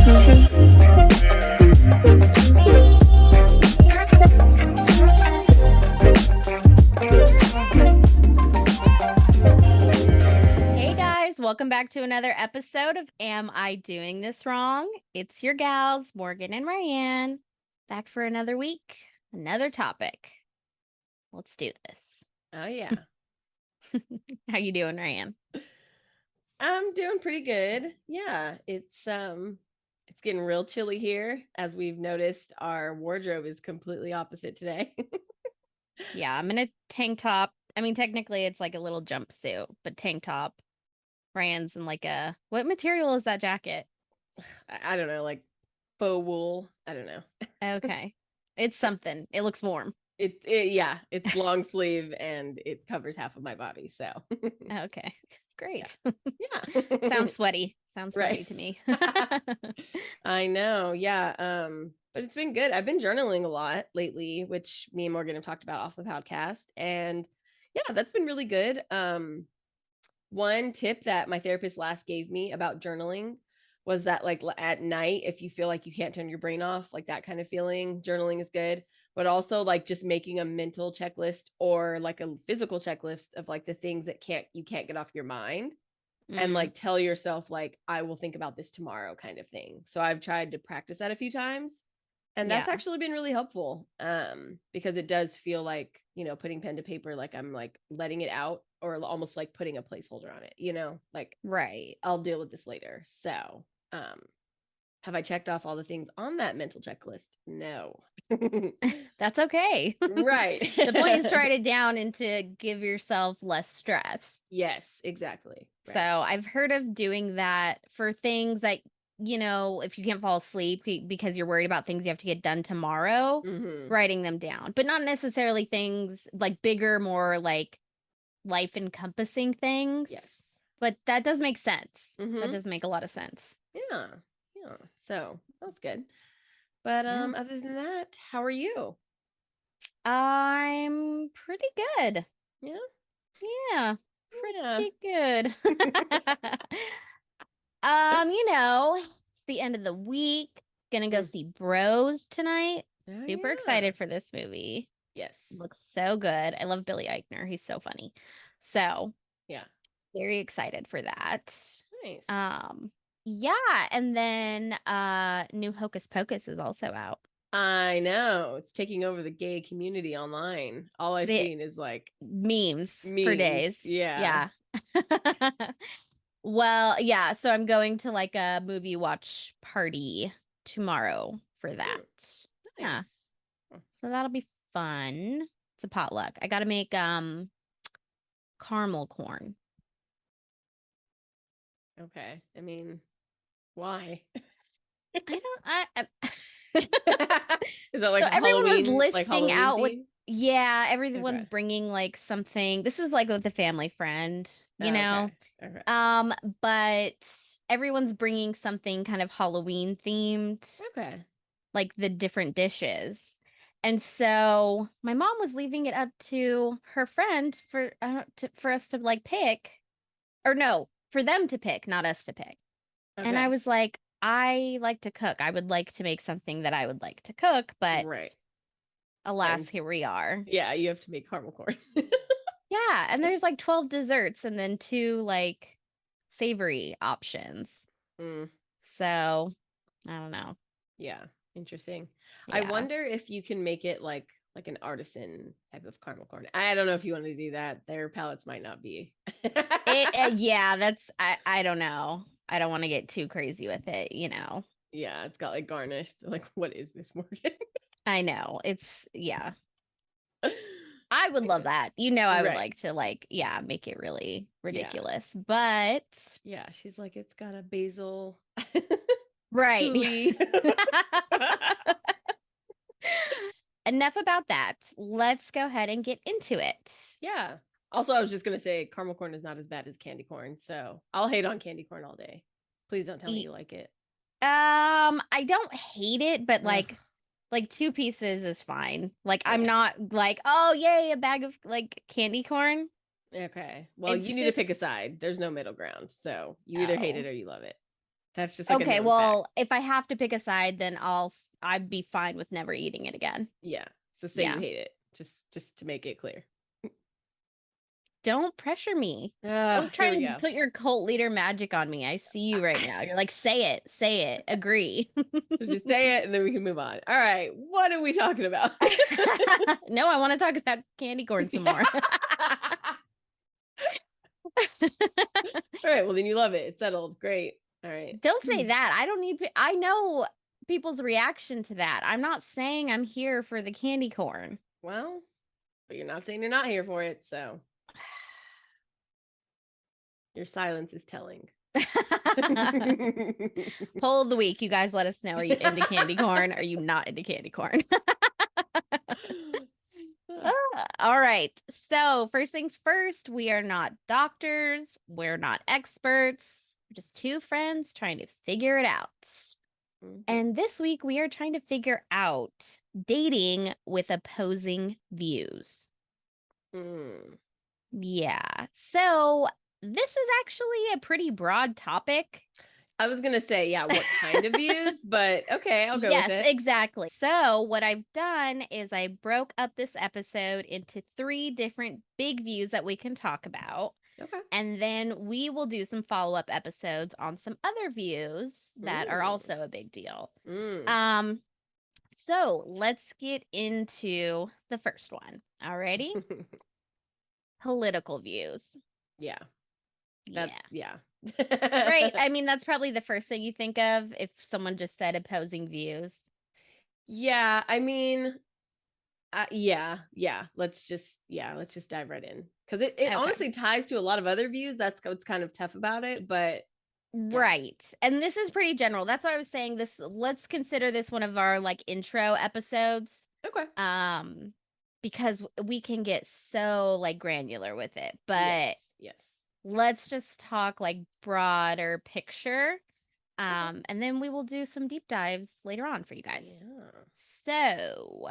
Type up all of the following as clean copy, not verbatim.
Hey guys, welcome back to another episode of Am I Doing This Wrong? It's your gals, Morgan and Ryann, back for another week, another topic. Let's do this. Oh yeah. How you doing, Ryann? I'm doing pretty good. Yeah, it's getting real chilly here. As we've noticed, our wardrobe is completely opposite today. Yeah, I'm in a tank top. I mean, technically it's like a little jumpsuit, but tank top. Ryan's in like what material is that jacket? I don't know, like faux wool. I don't know. Okay. It's something. It looks warm. Yeah, it's long sleeve and it covers half of my body. So Okay. Great. yeah. Sounds sweaty. Sounds sweaty Right. to me. I know. Yeah. But it's been good. I've been journaling a lot lately, which me and Morgan have talked about off the podcast. And yeah, that's been really good. One tip that my therapist last gave me about journaling was that like at night, if you feel like you can't turn your brain off, like that kind of feeling, journaling is good. But also like just making a mental checklist or like a physical checklist of like the things that you can't get off your mind, and like tell yourself like I will think about this tomorrow kind of thing. So I've tried to practice that a few times, and that's actually been really helpful, because it does feel like, putting pen to paper, like I'm like letting it out, or almost like putting a placeholder on it, like Right. I'll deal with this later. So have I checked off all the things on that mental checklist? No. That's okay. Right. The point is to write it down and to give yourself less stress. Yes, exactly. Right. So I've heard of doing that for things that, if you can't fall asleep because you're worried about things you have to get done tomorrow, writing them down, but not necessarily things like bigger, more like life encompassing things. Yes. But that does make sense. That does make a lot of sense. Yeah. Yeah. So that's good. But other than that, how are you? I'm pretty good. Yeah. Yeah. Pretty good. It's the end of the week. Gonna go see Bros tonight. Super excited for this movie. Yes. Looks so good. I love Billy Eichner. He's so funny. So, yeah. Very excited for that. Nice. Yeah, and then new Hocus Pocus is also out. I know. It's taking over the gay community online. All I've seen is like memes for days. Yeah. Well, yeah, so I'm going to like a movie watch party tomorrow for that. Nice. Yeah. So that'll be fun. It's a potluck. I got to make caramel corn. Okay. I mean, why? Is that like so everyone Halloween, was listing like Halloween out theme? what everyone's bringing like something. This is like with a family friend, you know. Okay. But everyone's bringing something kind of Halloween themed. Okay. Like the different dishes. And so my mom was leaving it up to her friend for us to like pick, or no, for them to pick, not us to pick. Okay. And I was like, I like to cook. I would like to make something that I would like to cook, but alas, here we are. Yeah, you have to make caramel corn. Yeah, and there's like 12 desserts and then 2 like savory options. So, I don't know. Yeah, interesting. Yeah. I wonder if you can make it like an artisan type of caramel corn. I don't know if you want to do that. Their palates might not be. Yeah, that's I don't know. I don't want to get too crazy with it, Yeah, it's got like garnish. They're like, what is this, Morgan? I know. Yeah. I would love that. I would like to make it really ridiculous. Yeah. But yeah, she's like, it's got a basil. Right. Enough about that. Let's go ahead and get into it. Yeah. Also, I was just going to say caramel corn is not as bad as candy corn. So I'll hate on candy corn all day. Please don't tell me you like it. I don't hate it, but like 2 pieces is fine. Like I'm not like, oh yay, a bag of like candy corn. Okay. Well, you need to pick a side. There's no middle ground. So you either hate it or you love it. That's just like a Okay, known fact. well, if I have to pick a side, then I'd be fine with never eating it again. Yeah. So say you Yeah. hate it, just to make it clear. Don't pressure me. Don't try Here we and go. put your cult leader magic on me. I see you right now. You're like, say it, agree. So just say it and then we can move on. All right. What are we talking about? No, I want to talk about candy corn some more. All right. Well, then you love it. It's settled. Great. All right. Don't say that. I don't need, I know people's reaction to that. I'm not saying I'm here for the candy corn. Well, but you're not saying you're not here for it. So your silence is telling. Poll of the week. You guys let us know. Are you into candy corn? Are you not into candy corn? All right. So, first things first, we are not doctors. We're not experts. We're just two friends trying to figure it out. And this week, we are trying to figure out dating with opposing views. Yeah. So, this is actually a pretty broad topic. I was going to say, yeah, what kind of views? But okay, I'll go with it. Yes, exactly. So, what I've done is I broke up this episode into 3 different big views that we can talk about. Okay. And then we will do some follow-up episodes on some other views that are also a big deal. So let's get into the first one. Alrighty? Political views. Yeah. Yeah. Right. I mean, that's probably the first thing you think of if someone just said opposing views. Yeah. I mean, yeah. Let's just dive right in. Because it honestly ties to a lot of other views. That's what's kind of tough about it. But yeah. Right. And this is pretty general. That's why I was saying this. Let's consider this one of our like intro episodes. Okay. Because we can get so like granular with it. But yes. Let's just talk like broader picture. And then we will do some deep dives later on for you guys. Yeah. So,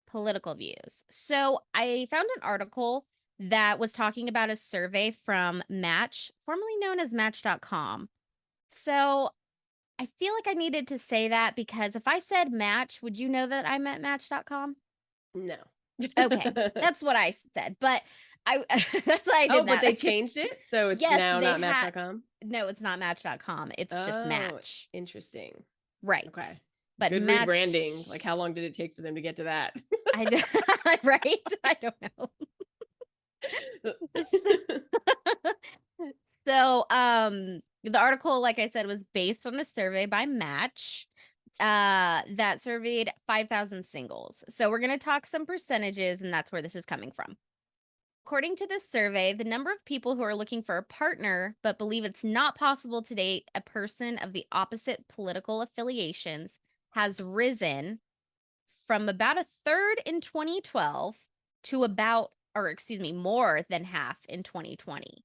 political views. So, I found an article that was talking about a survey from Match, formerly known as Match.com. So, I feel like I needed to say that because if I said Match, would you know that I meant Match.com? No. Okay, that's what I said. But that's why I did that. But they changed it? So it's now not Match.com? No, it's not Match.com. It's just Match. Interesting. Right. Okay. But good rebranding. Like, how long did it take for them to get to that? I know, right? I don't know. So, the article, like I said, was based on a survey by Match that surveyed 5,000 singles. So we're going to talk some percentages, and that's where this is coming from. According to this survey, the number of people who are looking for a partner but believe it's not possible to date a person of the opposite political affiliations has risen from about a third in 2012 to more than half in 2020.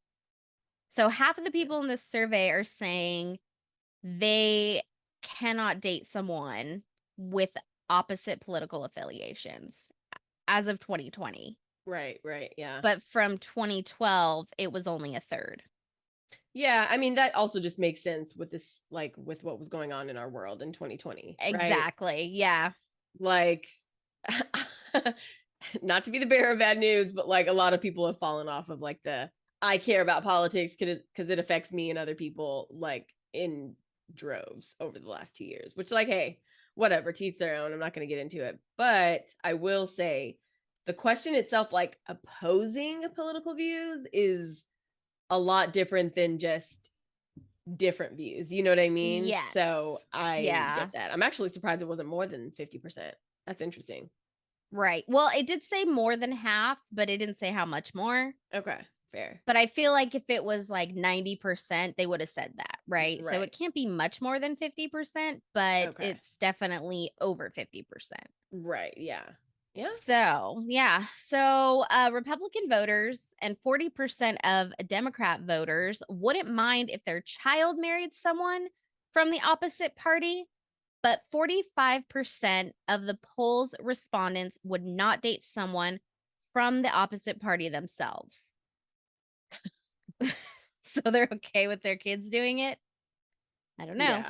So half of the people in this survey are saying they cannot date someone with opposite political affiliations as of 2020. Right, yeah. But from 2012, it was only a third. Yeah, I mean, that also just makes sense with this, like, with what was going on in our world in 2020. Exactly, right? Yeah. Like, not to be the bearer of bad news, but, like, a lot of people have fallen off of, like, I care about politics because it affects me and other people, like, in droves over the last 2 years, which, like, hey, whatever, teach their own. I'm not going to get into it. But I will say, the question itself, like opposing political views, is a lot different than just different views. You know what I mean? Yes. So I get that. I'm actually surprised it wasn't more than 50%. That's interesting. Right. Well, it did say more than half, but it didn't say how much more. Okay. Fair. But I feel like if it was like 90%, they would have said that, right? So it can't be much more than 50%, but it's definitely over 50%. Right. Yeah. Yeah. So, yeah. So, Republican voters and 40% of Democrat voters wouldn't mind if their child married someone from the opposite party, but 45% of the poll's respondents would not date someone from the opposite party themselves. So they're okay with their kids doing it? I don't know.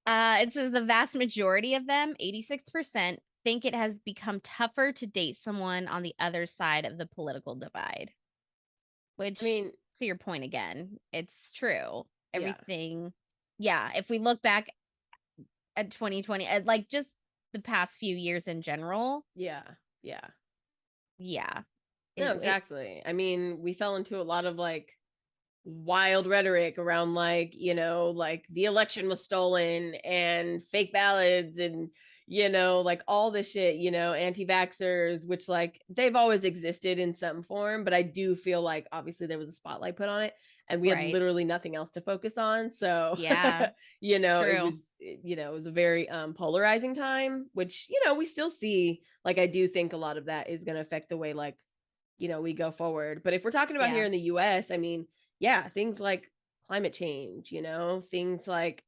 Yeah. It says the vast majority of them, 86%, think it has become tougher to date someone on the other side of the political divide. I Which, mean, to your point again, it's true. yeah. Everything, yeah. If we look back at 2020, at like just the past few years in general, Yeah. Yeah. yeah, No, it exactly. I mean, we fell into a lot of like wild rhetoric around like, like the election was stolen and fake ballots and like all this shit, anti-vaxxers, which like they've always existed in some form, but I do feel like obviously there was a spotlight put on it and we had right. literally nothing else to focus on. So, Yeah, it true. was it was a very polarizing time, which, we still see. Like I do think a lot of that is going to affect the way like we go forward. But if we're talking about Yeah, here in the US, I mean, yeah, things like climate change, things like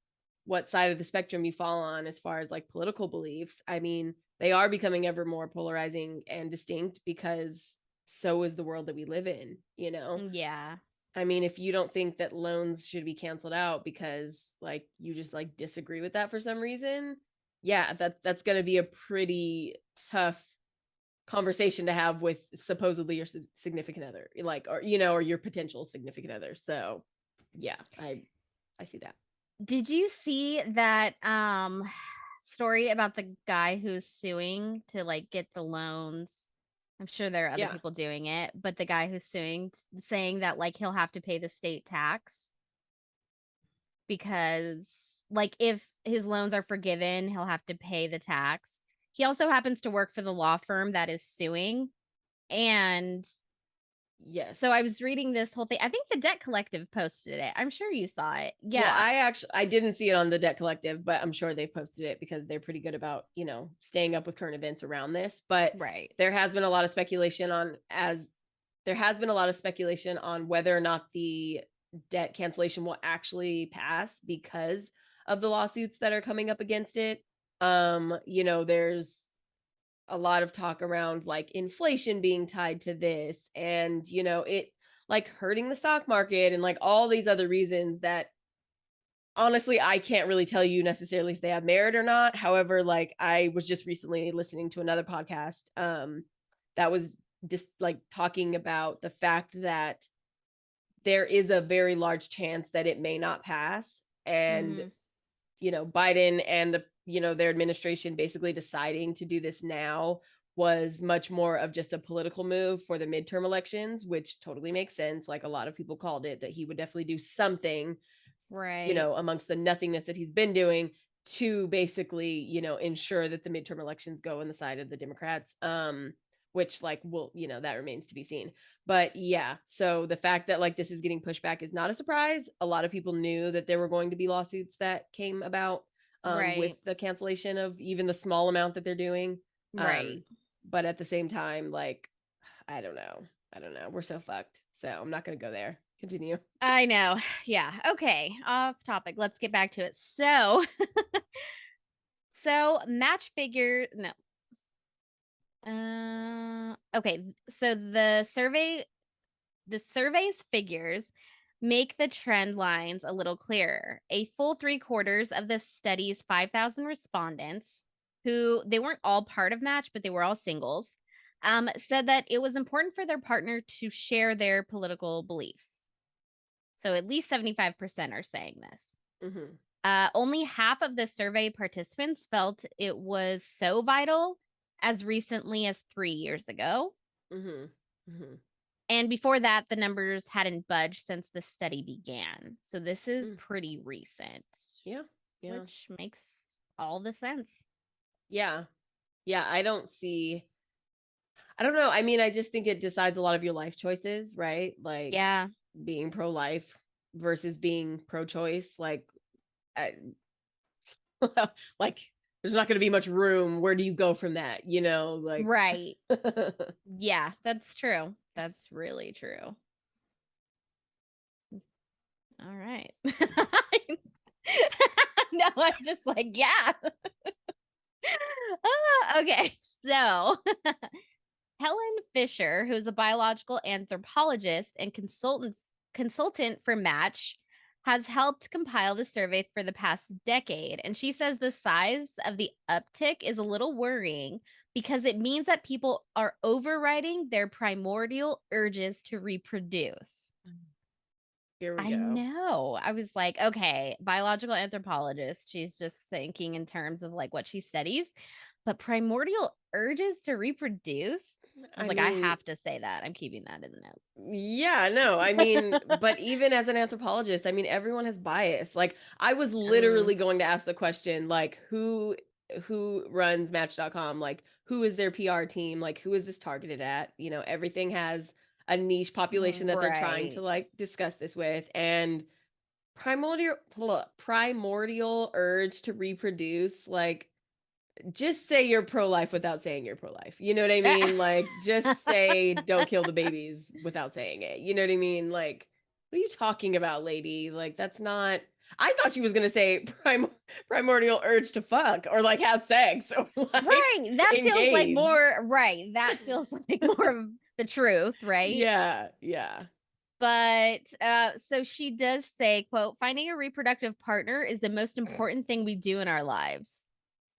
what side of the spectrum you fall on as far as like political beliefs. I mean, they are becoming ever more polarizing and distinct because so is the world that we live in. yeah, I mean, if you don't think that loans should be canceled out because like you just like disagree with that for some reason, yeah, that's going to be a pretty tough conversation to have with supposedly your significant other, like, or your potential significant other. So yeah, I see that. did you see that story about the guy who's suing to like get the loans? I'm sure there are other Yeah. people doing it, but the guy who's suing saying that like he'll have to pay the state tax because like if his loans are forgiven, he'll have to pay the tax. He also happens to work for the law firm that is suing. And Yes. so I was reading this whole thing. I think the Debt Collective posted it. I'm sure you saw it. Well, Yeah. I didn't see it on the Debt Collective, but I'm sure they posted it because they're pretty good about, staying up with current events around this. But Right. there has been a lot of speculation on whether or not the debt cancellation will actually pass because of the lawsuits that are coming up against it. There's a lot of talk around like inflation being tied to this and it like hurting the stock market and like all these other reasons that honestly I can't really tell you necessarily if they have merit or not. However, like I was just recently listening to another podcast that was just like talking about the fact that there is a very large chance that it may not pass, and Mhm. Biden and their administration basically deciding to do this now was much more of just a political move for the midterm elections, which totally makes sense. Like a lot of people called it that he would definitely do something, Right. amongst the nothingness that he's been doing to basically, ensure that the midterm elections go on the side of the Democrats. Which like will, that remains to be seen. But yeah, so the fact that like this is getting pushed back is not a surprise. A lot of people knew that there were going to be lawsuits that came about with Right. the cancellation of even the small amount that they're doing. Right. Um, but at the same time, like, I don't know. I don't know. We're so fucked. So I'm not going to go there. Continue. I know. Yeah. Okay. Off topic. Let's get back to it. So match figure no. Okay. So the survey's figures make the trend lines a little clearer. A full three-quarters of the study's 5,000 respondents, who they weren't all part of Match, but they were all singles, said that it was important for their partner to share their political beliefs. So at least 75% are saying this. Mm-hmm. Only half of the survey participants felt it was so vital as recently as 3 years ago. Mm-hmm. Mm-hmm. And before that, the numbers hadn't budged since the study began. So this is Mm. pretty recent, Yeah. Yeah. which makes all the sense. Yeah. Yeah. I don't know. I mean, I just think it decides a lot of your life choices, right? Like Yeah, being pro life versus being pro choice. Like, I, like, there's not going to be much room. Where do you go from that? Like, right. Yeah, that's true. That's really true. All right. No, I'm just like, yeah. Okay, so Helen Fisher, who's a biological anthropologist and consultant for Match, has helped compile the survey for the past decade. And she says the size of the uptick is a little worrying because it means that people are overriding their primordial urges to reproduce. Here we I go. know. I was like, okay, biological anthropologist. She's just thinking in terms of like what she studies, but primordial urges to reproduce. I was I like, I mean, have to say that. I'm keeping that in the notes. yeah, no, I mean, but even as an anthropologist, I mean, everyone has bias. Like, I was Um, literally going to ask the question, like, who runs Match.com? Like, who is their PR team? Like, who is this targeted at? You know, everything has a niche population that they're trying to right. like discuss this with, and primordial urge to reproduce, like, just say you're pro-life without saying you're pro-life. You know what I mean? Like, just say don't kill the babies without saying it. You know what I mean? Like, what are you talking about, lady? Like, that's not. I thought she was gonna say primordial urge to fuck or like have sex or like Right. That feels like engage. more, right. That feels like more of the truth, right? Yeah, yeah, But so she does say, quote, finding a reproductive partner is the most important thing we do in our lives.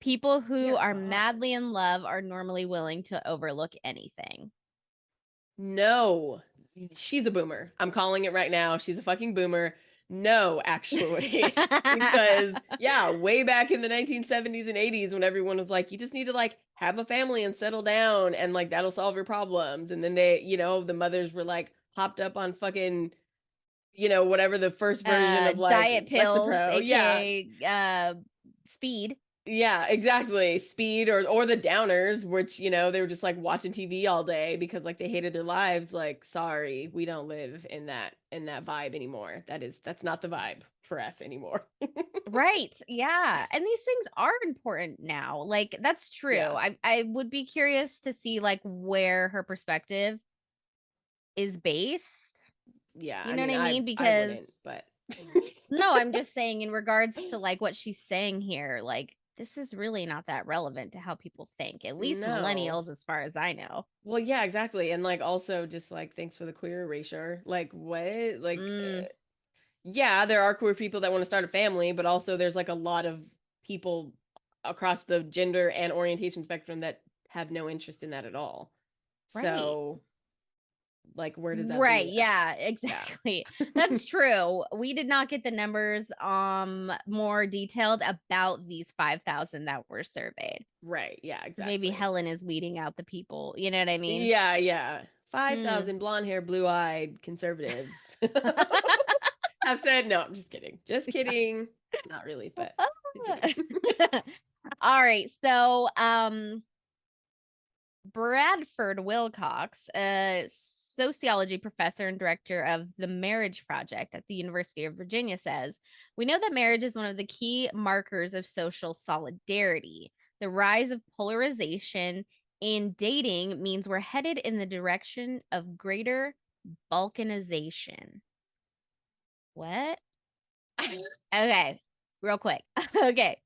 People who dear are God. madly in love are normally willing to overlook anything. No, she's a boomer. I'm calling it right now. She's a fucking boomer. No, actually. Because yeah, way back in the 1970s and 80s when everyone was like, you just need to like have a family and settle down and like that'll solve your problems. And then they, you know, the mothers were like hopped up on fucking, you know, whatever the first version of like Diet pills, Lexapro. Yeah. aka speed. Yeah, exactly. Speed or the downers, which, you know, they were just like watching TV all day because like they hated their lives. Like, sorry, we don't live in that vibe anymore. That's not the vibe for us anymore. Right. Yeah. And these things are important now. Like that's true. Yeah. I would be curious to see like where her perspective is based. Yeah, You I know what mean, I mean? I Because wouldn't, but no, I'm just saying in regards to like what she's saying here, like this is really not that relevant to how people think. At least no. millennials as far as I know. Well, yeah, exactly. And like also just like thanks for the queer erasure. Like what? Like Mm, yeah, there are queer people that want to start a family, but also there's like a lot of people across the gender and orientation spectrum that have no interest in that at all. right. So, like, where does that Right. leave us? Yeah, Yeah. exactly. That's true. We did not get the numbers more detailed about these 5,000 that were surveyed. Right. Yeah, So maybe exactly. Helen is weeding out the people. You know what I mean? Yeah, yeah. Hmm. 5,000 blonde hair, blue eyed conservatives have said, no, I'm just kidding. Just kidding. Not really, but continue. All right. So, Bradford Wilcox, a sociology professor and director of the Marriage Project at the University of Virginia, says, we know that marriage is one of the key markers of social solidarity. The rise of polarization in dating means we're headed in the direction of greater balkanization. What? Okay, real quick. Okay.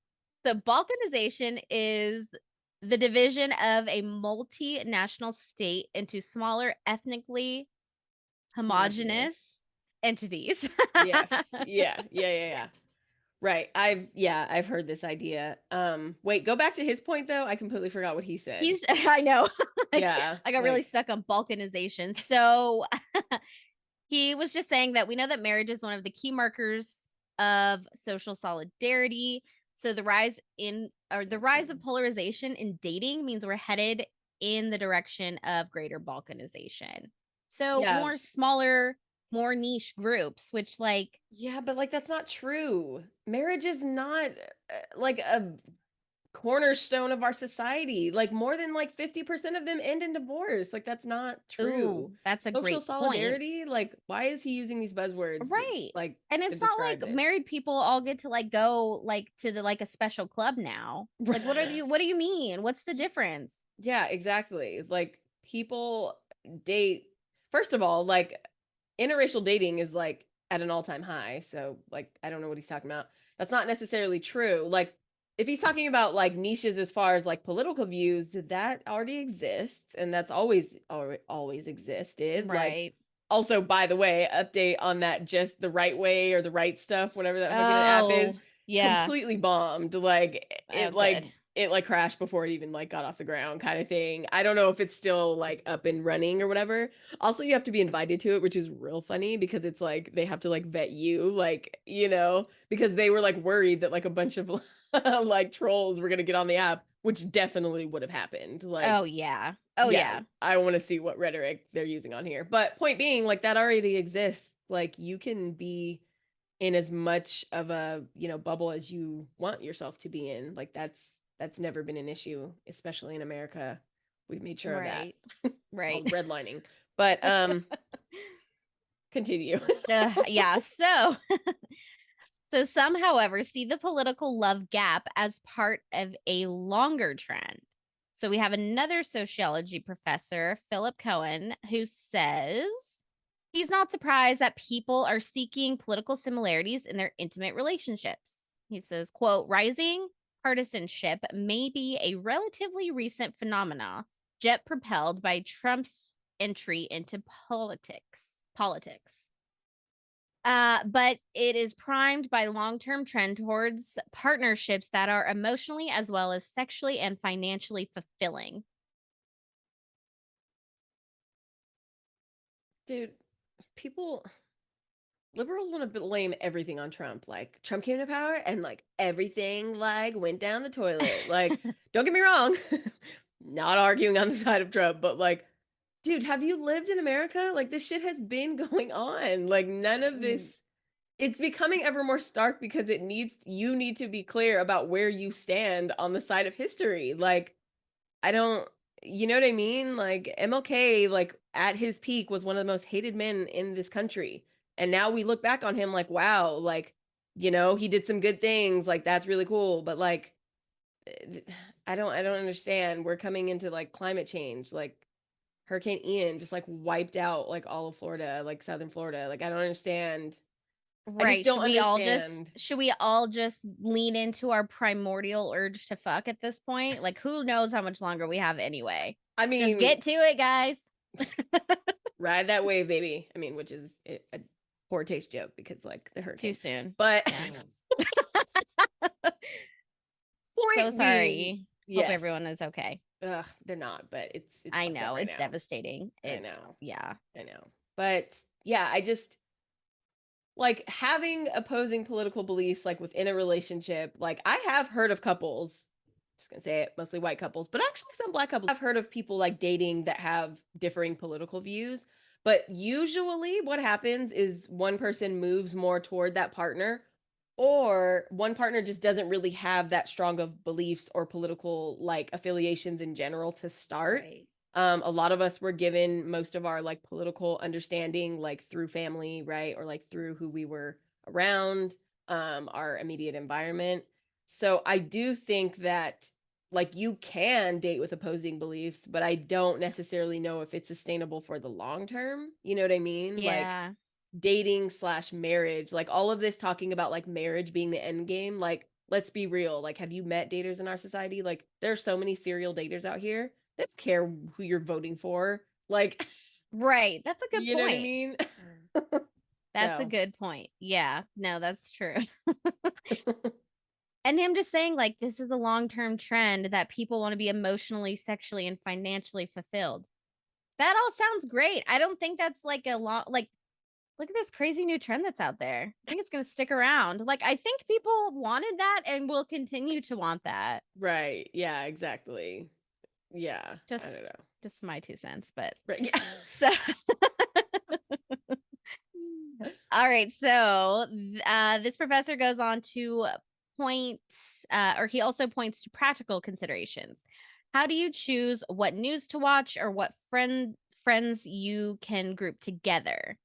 So balkanization is the division of a multinational state into smaller ethnically Homogenous. homogenous entities. Yes. Yeah. Yeah. Yeah. Yeah. Right. I've heard this idea. Wait, go back to his point though. I completely forgot what he said. He's I know. Yeah. I got really Like, stuck on balkanization. So he was just saying that we know that marriage is one of the key markers of social solidarity. So the rise of polarization in dating means we're headed in the direction of greater balkanization. So yeah. more smaller, more niche groups, which like Yeah, but like that's not true. Marriage is not like a cornerstone of our society. Like more than like 50% of them end in divorce. Like that's not ooh, true. that's a Social great point. solidarity, like why is he using these buzzwords that, Right. like And to it's not describe like this? married people all get to like go like to the like a special club now. Like what do you mean? What's the difference? Yeah, exactly. Like people date first of all, like interracial dating is like at an all-time high. So like I don't know what he's talking about. That's not necessarily true. Like if he's talking about like niches as far as like political views, that already exists and that's always existed. Like Right. Also, by the way, update on that Just the Right Way or the Right Stuff, whatever that fucking app is, Oh, yeah. completely bombed. Like Oh, good. it like crashed before it even like got off the ground kind of thing. I don't know if it's still like up and running or whatever. Also, you have to be invited to it, which is real funny because it's like they have to like vet you, like, because they were like worried that like a bunch of like trolls were gonna get on the app, which definitely would have happened. Oh, Like, yeah. Oh, yeah, yeah. I want to see what rhetoric they're using on here. But point being, like that already exists. Like you can be in as much of a, bubble as you want yourself to be in. Like that's never been an issue, especially in America. We've made sure of that. Right. It's Right. called redlining. But continue. Yeah. So some, however, see the political love gap as part of a longer trend. So we have another sociology professor, Philip Cohen, who says he's not surprised that people are seeking political similarities in their intimate relationships. He says, quote, rising partisanship may be a relatively recent phenomena, jet propelled by Trump's entry into politics. But it is primed by long-term trend towards partnerships that are emotionally as well as sexually and financially fulfilling. Dude, people liberals want to blame everything on Trump. Like Trump came to power and like everything like went down the toilet. Like, don't get me wrong, not arguing on the side of Trump, but like, dude, have you lived in America? Like this shit has been going on. Like none of this. It's becoming ever more stark because you need to be clear about where you stand on the side of history. Like I don't, you know what I mean? Like MLK, like at his peak, was one of the most hated men in this country. And now we look back on him like, wow, like, he did some good things. Like that's really cool. But like, I don't understand. We're coming into like climate change. Like Hurricane Ian just like wiped out like all of Florida, like southern Florida. Like I don't understand. I just Right. don't understand. Should we all just lean into our primordial urge to fuck at this point? Like who knows how much longer we have anyway. I Just mean, get to it, guys. ride that wave, baby. I mean, which is a poor taste joke because like the Too hurricane. soon. But Yeah. So point being, sorry. Hope yes. everyone is okay. Ugh, they're not, but it's I fucked up know right it's now. devastating. I It's know. yeah. I know. But yeah, I just like having opposing political beliefs like within a relationship. Like I have heard of couples, just gonna say it, mostly white couples, but actually some black couples. I've heard of people like dating that have differing political views. But usually what happens is one person moves more toward that partner, or one partner just doesn't really have that strong of beliefs or political like affiliations in general to start. Right. A lot of us were given most of our like political understanding like through family, right? Or like through who we were around, our immediate environment. So I do think that like you can date with opposing beliefs, but I don't necessarily know if it's sustainable for the long term. You know what I mean? Like Yeah. dating slash marriage, like all of this talking about like marriage being the end game. Like, let's be real. Like, have you met daters in our society? Like, there are so many serial daters out here. They don't care who you're voting for. Like, Right. That's a good you know what I point. mean? That's a So, good point. Yeah. No, that's true. And him just saying like this is a long-term trend that people want to be emotionally, sexually, and financially fulfilled. That all sounds great. I don't think that's like a long like look at this crazy new trend that's out there. I think it's going to stick around. Like I think people wanted that and will continue to want that. right. Yeah, exactly. Yeah. I don't Just know. just my 2 cents, but Right. Yeah. so all right, so this professor goes on to point, or he also points to practical considerations. How do you choose what news to watch or what friends you can group together?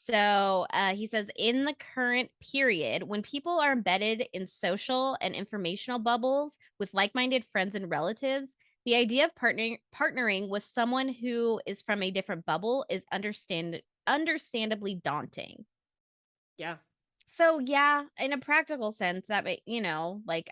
So he says, in the current period, when people are embedded in social and informational bubbles with like minded friends and relatives, the idea of partnering with someone who is from a different bubble is understandably daunting. Yeah. So, yeah, in a practical sense, like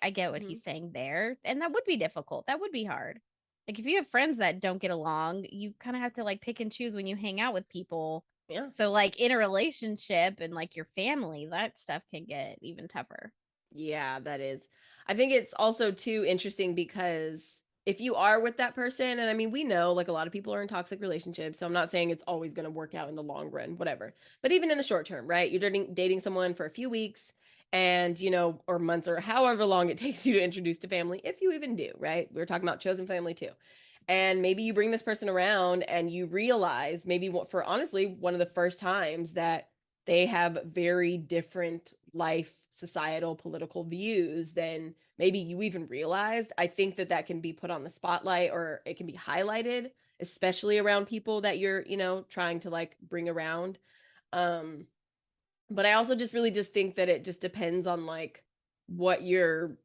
I get what Mhm. he's saying there. And that would be difficult. That would be hard. Like if you have friends that don't get along, you kind of have to like pick and choose when you hang out with people. Yeah. So like in a relationship and like your family, that stuff can get even tougher. Yeah, that is. I think it's also too interesting because if you are with that person, and I mean, we know like a lot of people are in toxic relationships, so I'm not saying it's always going to work out in the long run, whatever. But even in the short term, right? You're dating someone for a few weeks and, or months or however long it takes you to introduce to family, if you even do, right? We're talking about chosen family too. And maybe you bring this person around and you realize maybe for honestly one of the first times that they have very different life, societal, political views than maybe you even realized. I think that that can be put on the spotlight or it can be highlighted, especially around people that you're, trying to like bring around. Um, but I also just really just think that it just depends on like what your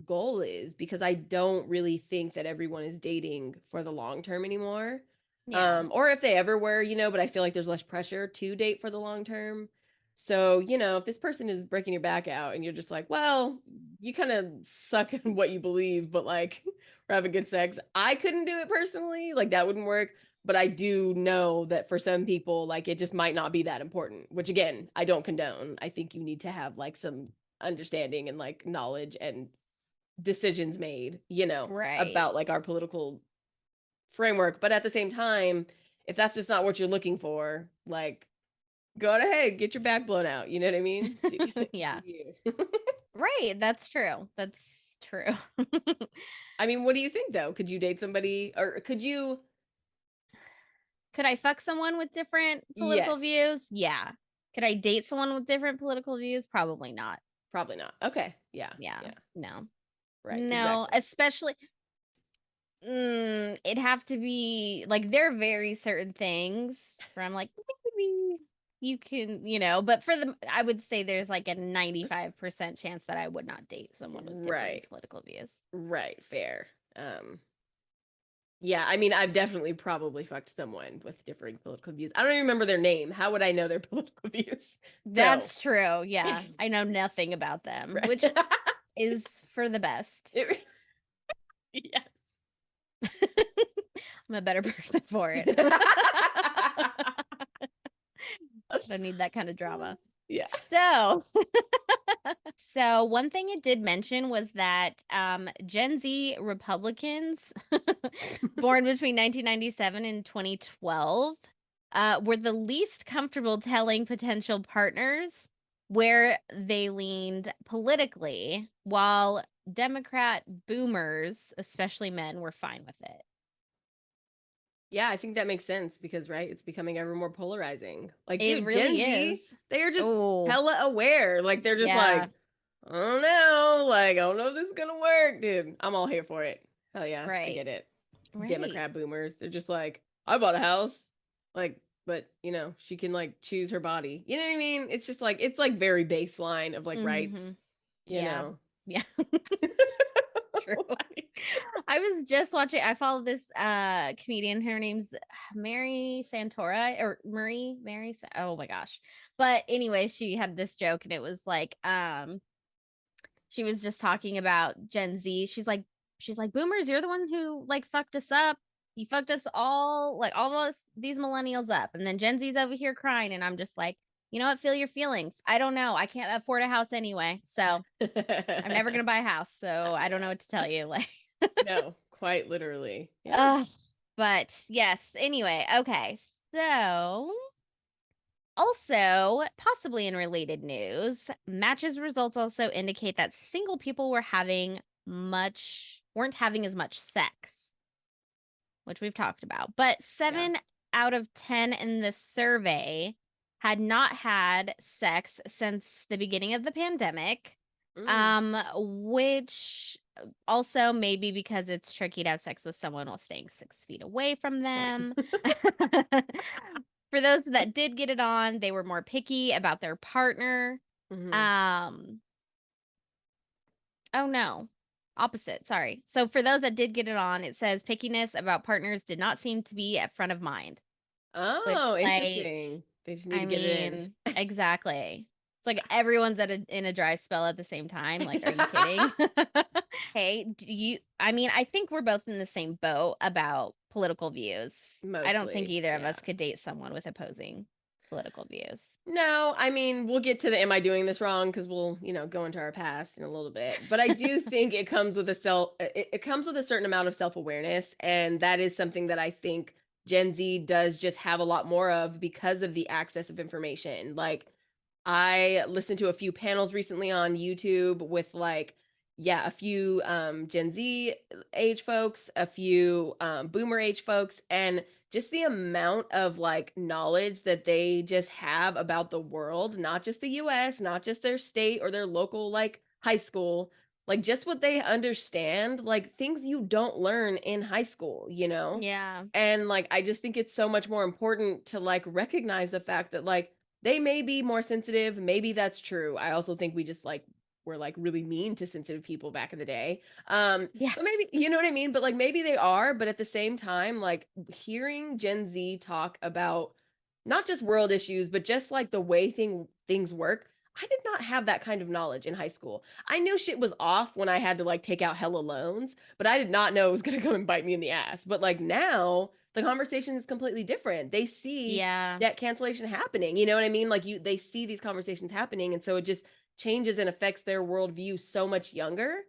goal is because I don't really think that everyone is dating for the long term anymore. Yeah. Or if they ever were, but I feel like there's less pressure to date for the long term. So, if this person is breaking your back out and you're just like, well, you kind of suck in what you believe, but like we're having good sex. I couldn't do it personally. Like that wouldn't work. But I do know that for some people, like it just might not be that important, which again, I don't condone. I think you need to have like some understanding and like knowledge and decisions made, Right. about like our political framework. But at the same time, if that's just not what you're looking for, like go ahead, get your back blown out. You know what I mean? Do, do Yeah. you? Right. That's true. That's true. I mean, what do you think though? Could you date somebody or could you? Could I fuck someone with different political Yes, views? Yeah. Could I date someone with different political views? Probably not. probably not. Okay. Yeah. Yeah. Yeah. No. Right. No, Exactly. especially it'd have to be like there are very certain things where I'm like, maybe you can, but for the I would say there's like a 95% chance that I would not date someone with differing Right. political views. Right. Fair. Yeah, I mean, I've definitely probably fucked someone with differing political views. I don't even remember their name. How would I know their political views? So, That's true. Yeah. I know nothing about them, right. which is for the best. It, yes. I'm a better person for it. Don't need that kind of drama. Yeah. So, so one thing it did mention was that Gen Z Republicans born between 1997 and 2012 were the least comfortable telling potential partners where they leaned politically, while Democrat boomers, especially men, were fine with it. Yeah, I think that makes sense because, right, it's becoming ever more polarizing. Like, It dude, Gen really is. Z, they are just Oh, hella aware. Like, they're just yeah, like, I don't know. Like, I don't know if this is going to work, dude. I'm all here for it. Hell yeah, I right, get it. right. Democrat boomers, they're just like, I bought a house. Like, but, she can like choose her body. You know what I mean? It's like very baseline of like rights, Mm-hmm. you Yeah, know? yeah. True. Like, I was just watching, I follow this comedian. Her name's Mary Santora or oh my gosh. But anyway, she had this joke and it was like she was just talking about Gen Z. She's like boomers, you're the one who like fucked us up. You fucked us all, like all these millennials up. And then Gen Z's over here crying and I'm just like, you know what? Feel your feelings. I don't know. I can't afford a house anyway. So I'm never gonna buy a house, so I don't know what to tell you. Like, no, quite literally. Yeah. uh, but yes. Anyway, okay. So, also, possibly in related news, matches results also indicate that single people weren't having as much sex, which we've talked about. But Yeah. 7 out of 10 in the survey had not had sex since the beginning of the pandemic. Mm. Which also maybe because it's tricky to have sex with someone while staying 6 feet away from them. For those that did get it on, they were more picky about their partner. Hmm. Um, oh no, opposite. Sorry. So for those that did get it on, it says pickiness about partners did not seem to be at front of mind. Which, Oh, like, interesting. They just need I to get it mean, exactly. It's like everyone's in a dry spell at the same time. Like, are you kidding? Okay, I mean, I think we're both in the same boat about political views. I don't think Mostly, either of yeah. us could date someone with opposing political views. No, I mean, we'll get to the am I doing this wrong because we'll, go into our past in a little bit. But I do think it comes with it comes with a certain amount of self-awareness, and that is something that I think Gen Z does just have a lot more of because of the access of information. Like I listened to a few panels recently on YouTube with a few Gen Z age folks, a few boomer age folks, and just the amount of knowledge that they just have about the world, not just the US, not just their state or their local high school, just what they understand, things you don't learn in high school, you know? Yeah. And I just think it's so much more important to recognize the fact that they may be more sensitive. Maybe that's true. I also think we just were really mean to sensitive people back in the day. Yeah. But maybe you know what I mean? But maybe they are, but at the same time, hearing Gen Z talk about not just world issues, but just the way things work. I did not have that kind of knowledge in high school. I knew shit was off when I had to take out hella loans, but I did not know it was gonna come and bite me in the ass. But now the conversation is completely different. They see Yeah. debt cancellation happening. You know what I mean? They see these conversations happening, and so it just changes and affects their worldview so much younger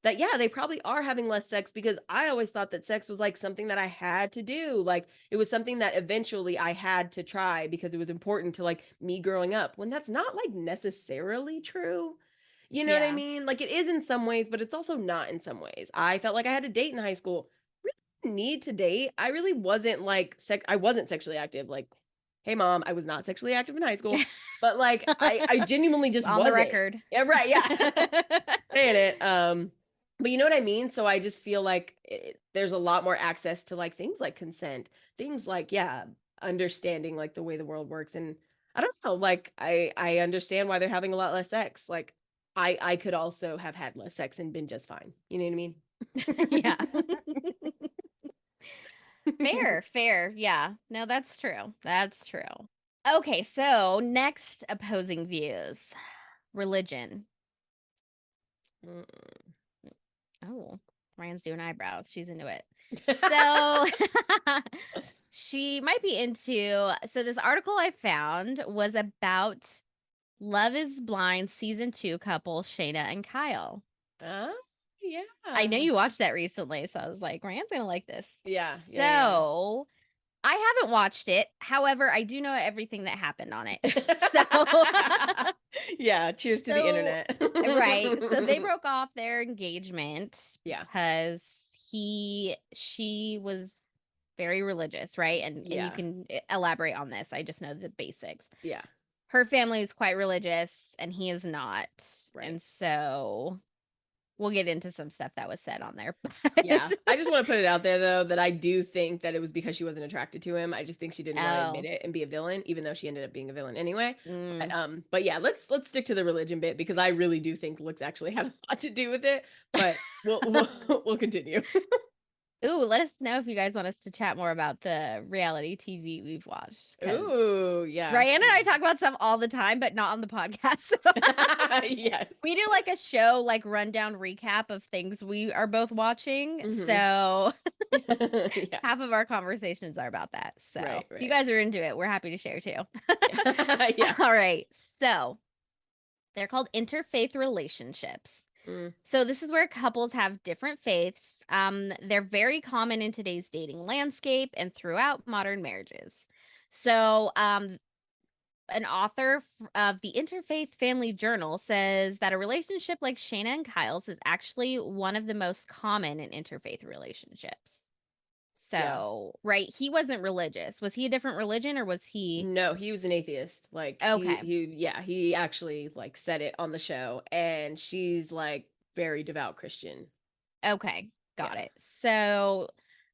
that yeah, they probably are having less sex because I always thought that sex was something that I had to do. It was something that eventually I had to try because it was important to me growing up. When that's not necessarily true. You know what I Yeah. mean? It is in some ways, but it's also not in some ways. I felt like I had to date in high school. Really didn't need to date. I really wasn't I wasn't sexually active. Hey mom, I was not sexually active in high school, but I genuinely just On the wasn't. record. Yeah, right. Yeah. Saying it. But you know what I mean? So I just feel there's a lot more access to things like consent, things yeah, understanding the way the world works. And I don't know, I understand why they're having a lot less sex. I could also have had less sex and been just fine. You know what I mean? Yeah. Fair, fair. Yeah. No, that's true. That's true. Okay, so next opposing views. Religion. Mm-mm. Oh, Ryan's doing eyebrows. She's into it. So she might be into. So this article I found was about Love is Blind season 2 couple Shayna and Kyle. Oh, I know yeah. you watched that recently, so I was like, Ryan's gonna like this. Yeah, yeah, So I haven't watched it. However, I do know everything that happened on it. So yeah. Yeah, cheers to the so internet. right. So they broke off their engagement Yeah. because she was very religious, right? And you Yeah. can elaborate on this. I just know the basics. Yeah. Her family is quite religious and he is not. Right. And so we'll get into some stuff that was said on there. Yeah. But I just want to put it out there though that I do think that it was because she wasn't attracted to him. I just think she didn't want to admit oh. it and be a villain, even though she ended up being a villain anyway. Mm. But yeah, let's stick to the religion bit because I really do think looks actually had a lot to do with it. But we'll continue. Ooh, let us know if you guys want us to chat more about the reality TV we've watched. Because Ooh, yeah. Ryan and I talk about stuff all the time, but not on the podcast. Yes. We do a show, rundown recap of things we are both watching. Mhm. So Yeah. half of our conversations are about that. So Right, if you right. guys are into it, we're happy to share too. Yeah. Yeah. All right. So they're called interfaith relationships. Mm, So this is where couples have different faiths. They're very common in today's dating landscape and throughout modern marriages. So, an author of the Interfaith Family Journal says that a relationship like Shayna and Kyle's is actually one of the most common in interfaith relationships. yeah. So, right, he wasn't religious. Was he a different religion or was he No, he was an atheist. okay? He actually said it on the show and she's very devout Christian. Okay, got Yeah. it. So,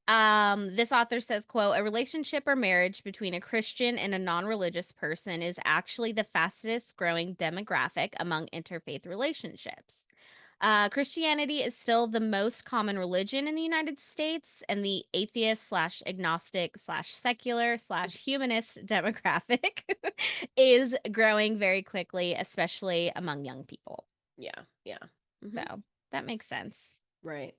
this author says, quote, a relationship or marriage between a Christian and a non-religious person is actually the fastest growing demographic among interfaith relationships. Christianity is still the most common religion in the United States, and the atheist slash agnostic slash secular slash humanist demographic is growing very quickly, especially among young people. Yeah. Yeah. Mhm. So that makes sense. Right.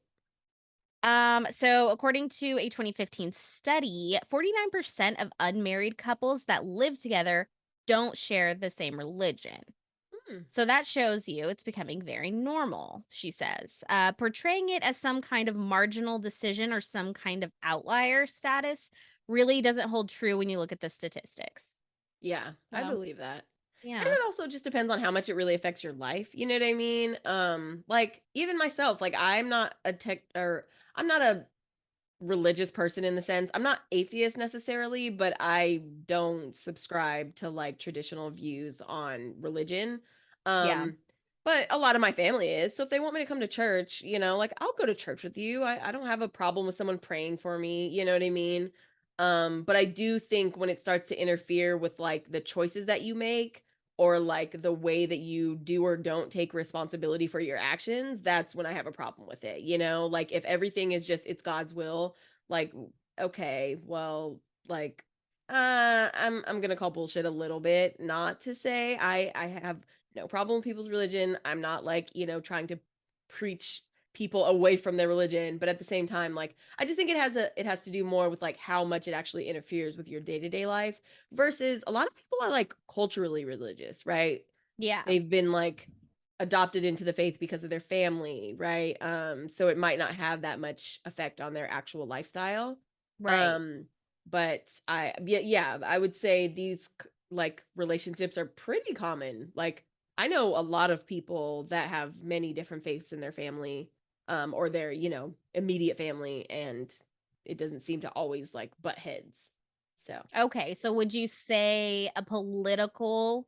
So according to a 2015 study, 49% of unmarried couples that live together don't share the same religion. Hmm. So that shows you it's becoming very normal, she says. Portraying it as some kind of marginal decision or some kind of outlier status really doesn't hold true when you look at the statistics. Yeah, I So, believe that. And yeah. it also just depends on how much it really affects your life. You know what I mean? Like even myself, like I'm not a tech or I'm not a religious person in the sense. I'm not atheist necessarily, but I don't subscribe to like traditional views on religion. Yeah. Um, but a lot of my family is. So if they want me to come to church, like I'll go to church with you. I don't have a problem with someone praying for me, you know what I mean? But I do think when it starts to interfere with like the choices that you make or like the way that you do or don't take responsibility for your actions, that's when I have a problem with it. Like if everything is just it's God's will, like okay, well, like I'm going to call bullshit a little bit, not to say I have no problem with people's religion. I'm not like, trying to preach people away from their religion, but at the same time like I just think it has to do more with like how much it actually interferes with your day-to-day life versus a lot of people are like culturally religious, right? Yeah. They've been like adopted into the faith because of their family, right? So it might not have that much effect on their actual lifestyle. Right. um but yeah, I would say these like relationships are pretty common. Like I know a lot of people that have many different faiths in their family, or their immediate family, and it doesn't seem to always like butt heads. So Okay. So would you say a political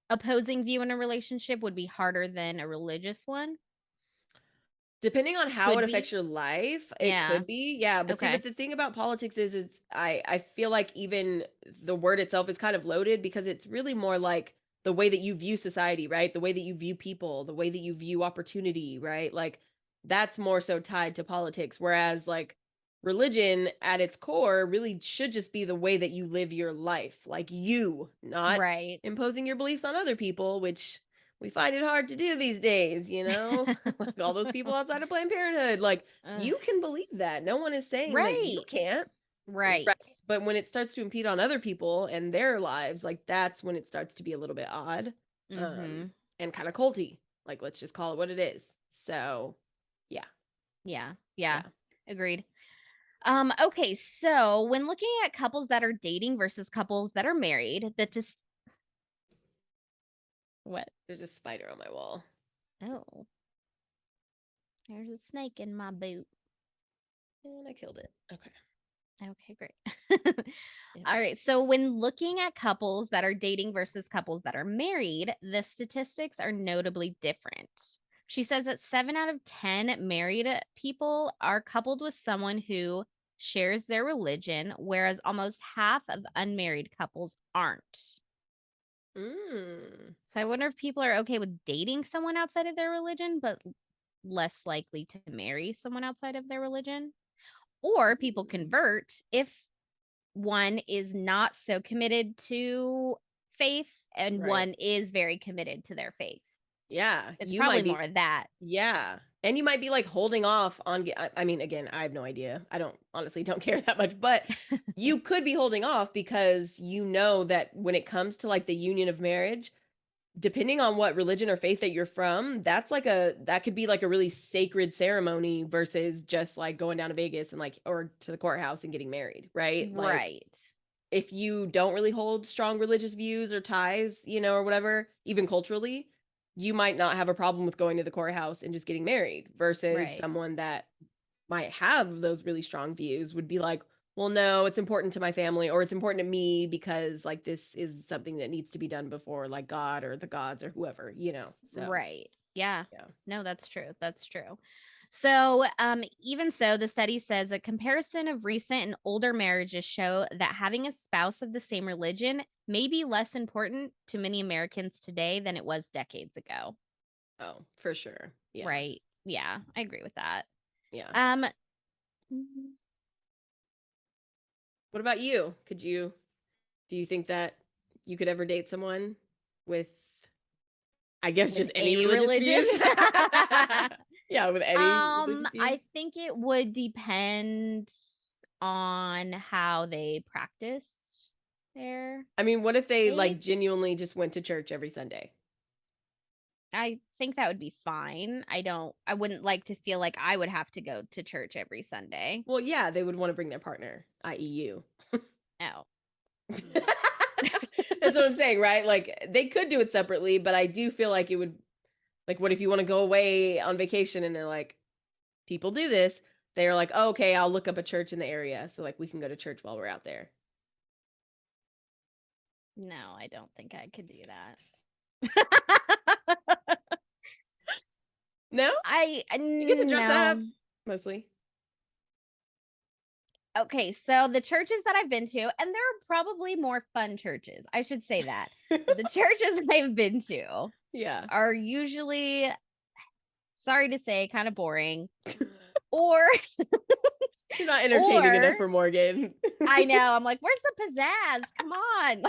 opposing view in a relationship would be harder than a religious one? depending on how it Could affects be. your life, it Yeah. could be. Yeah, but see, Okay. but the thing about politics is I feel like even the word itself is kind of loaded because it's really more like the way that you view society, right? The way that you view people, the way that you view opportunity, right? Like that's more so tied to politics, whereas like religion at its core really should just be the way that you live your life, like you, not Right. imposing your beliefs on other people, which we find it hard to do these days, like all those people outside of Planned Parenthood. Like, Ugh. you can believe that. No one is saying that you Right. can't. Right. Right. But when it starts to impede on other people and their lives, like that's when it starts to be a little bit odd. Mm-hmm. And kind of culty. Like, let's just call it what it is. So, yeah. Yeah. Yeah. Yeah. Agreed. Okay, so when looking at couples that are dating versus couples that are married, that just what? There's a spider on my wall. Oh, there's a snake in my boot. And I killed it. Okay. Okay, great. Yeah. All right. So when looking at couples that are dating versus couples that are married, the statistics are notably different. She says that 7 out of 10 married people are coupled with someone who shares their religion, whereas almost half of unmarried couples aren't. Mm. So I wonder if people are okay with dating someone outside of their religion, but less likely to marry someone outside of their religion. Or people Mm. convert if one is not so committed to faith and Right. one is very committed to their faith. Yeah. It's You probably might be. more of that. Yeah. And you might be like holding off on I mean again, I have no idea. I don't honestly don't care that much, but you could be holding off because you know that when it comes to like the union of marriage, depending on what religion or faith that you're from, that could be like a really sacred ceremony versus just like going down to Vegas and like or to the courthouse and getting married, right? Like Right. if you don't really hold strong religious views or ties, or whatever, even culturally, you might not have a problem with going to the courthouse and just getting married versus Right. someone that might have those really strong views would be like, well, no, it's important to my family or it's important to me because like this is something that needs to be done before like God or the gods or whoever. So, Right. Yeah. yeah. No, that's true. That's true. So, even so, the study says a comparison of recent and older marriages show that having a spouse of the same religion may be less important to many Americans today than it was decades ago. Oh, for sure. Yeah. Right. Yeah, I agree with that. Yeah. Um, What about you? Do you think that you could ever date someone with, I guess, with just any a religious religious. views? Yeah, with any religious I views. think it would depend on how they practiced their I mean, what if they faith. like genuinely just went to church every Sunday? I think that would be fine. I wouldn't like to feel like I would have to go to church every Sunday. Well, yeah, they would want to bring their partner, i.e. you. Oh. That's what I'm saying, right? Like they could do it separately, but I do feel like it would, like, what if you want to go away on vacation and they're like, people do this. They're like, oh, okay, I'll look up a church in the area. So like we can go to church while we're out there. No, I don't think I could do that. No? I You get to dress up no. mostly. Okay, so the churches that I've been to, and there are probably more fun churches. I should say that. The churches I've been to Yeah. are usually, sorry to say, kind of boring. Or You're not entertaining or enough for Morgan. I know, I'm like, where's the pizzazz? Come on.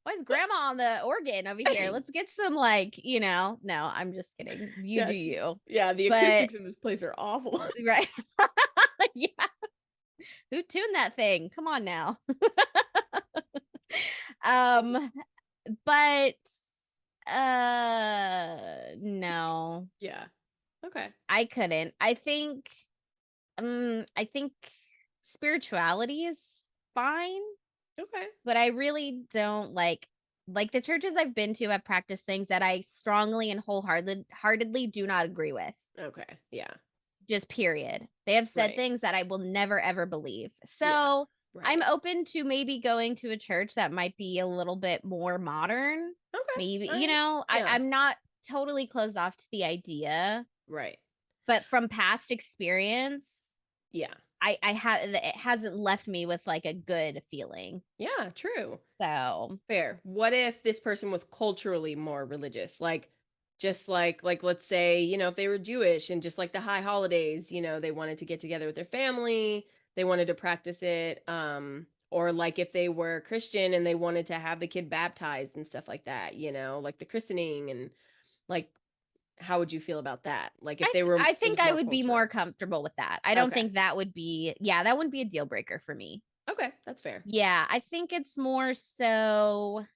Why is grandma on the organ over here? Let's get some no, I'm just kidding. You Yeah, do you. yeah, the But acoustics in this place are awful. right. Yeah. Who tuned that thing? Come on now. um but no. Yeah. Okay. I couldn't. I think spirituality is fine, Okay. but I really don't like the churches I've been to have practiced things that I strongly and wholeheartedly do not agree with. Okay. Yeah. Just period. They have said Right. things that I will never ever believe. Yeah. So I'm Right. open to maybe going to a church that might be a little bit more modern. Okay. Maybe, All right. Yeah. I'm not totally closed off to the idea, Right. but from past experience, Yeah. I have it hasn't left me with like a good feeling. Yeah. True. So Fair. What if this person was culturally more religious? Like, just like let's say, if they were Jewish and just like the high holidays, they wanted to get together with their family, they wanted to practice it. Or like if they were Christian and they wanted to have the kid baptized and stuff like that, like the christening and like how would you feel about that? Like if I it think was I more would be more cultural. comfortable with that. I don't Okay. think that would be, yeah, that wouldn't be a deal breaker for me. Okay, that's fair. Yeah, I think it's more so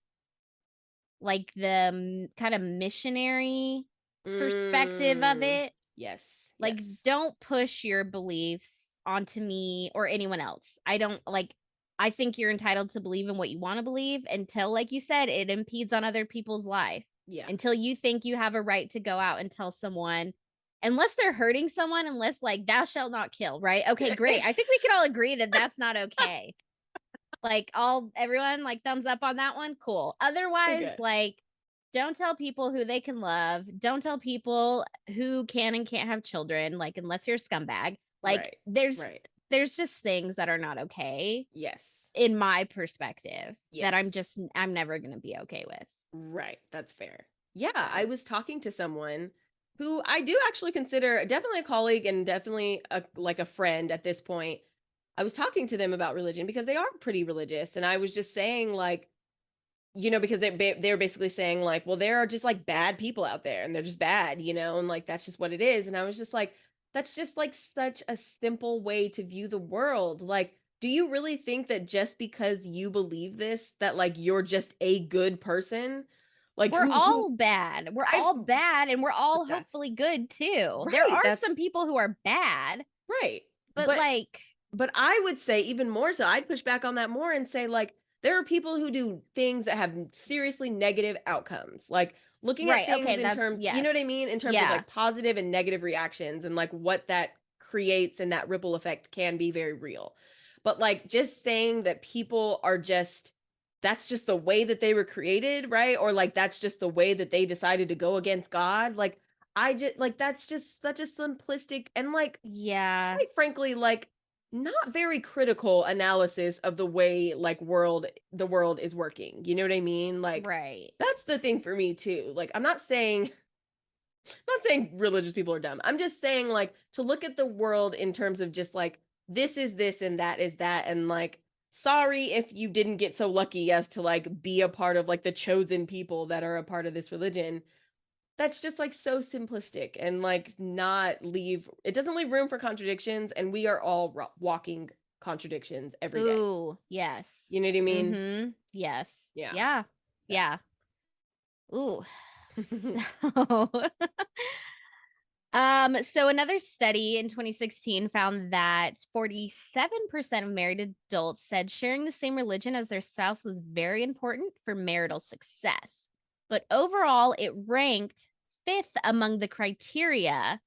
like the kind of missionary perspective of Mm, it. yes, Like, yes. don't push your beliefs onto me or anyone else. I don't like, I think you're entitled to believe in what you want to believe until, like you said, it impedes on other people's life. Yeah. Until you think you have a right to go out and tell someone, unless they're hurting someone, unless like thou shalt not kill, right? Okay, great. I think we can all agree that that's not okay. Like all everyone like thumbs up on that one. Cool. Otherwise, Okay. like don't tell people who they can love. Don't tell people who can and can't have children, like unless you're a scumbag. Like Right. there's Right. there's just things that are not okay Yes. in my perspective that Yes. I'm never going to be okay with. Right. That's fair. Yeah, I So, was talking to someone who I do actually consider definitely a colleague and definitely a friend at this point. I was talking to them about religion because they are pretty religious and I was just saying like, because they're basically saying like, well, there are just like bad people out there and they're just bad, and like that's just what it is. And I was just like, that's just like such a simple way to view the world. Like, do you really think that just because you believe this, that like you're just a good person? Like we're who all bad. We're I all bad and we're but all that's hopefully good too. There right. are That's some people who are bad, right. but like But I would say even more so, I'd push back on that more and say, like, there are people who do things that have seriously negative outcomes. Like looking at right, things okay, in that's terms, you know yes. what I mean? In terms of Yeah. like positive and negative reactions and like what that creates and that ripple effect can be very real. But like just saying that people are just, that's just the way that they were created, right? Or like that's just the way that they decided to go against God. Like, I just like that's just such a simplistic and like Yeah. quite frankly, like not very critical analysis of the way like the world is working. You know what I mean? Like Right. that's the thing for me too. Like I'm not saying religious people are dumb. I'm just saying like to look at the world in terms of just like this is this and that is that and like sorry if you didn't get so lucky as to like be a part of like the chosen people that are a part of this religion. that's just like so simplistic and like it doesn't leave room for contradictions, and we are all walking contradictions every day. Ooh, yes. You know what I mean? Mm-hmm. Yes. Yeah. Yeah. Yeah. Yeah. Ooh. So so another study in 2016 found that 47% of married adults said sharing the same religion as their spouse was very important for marital success. But overall, it ranked fifth among the criteria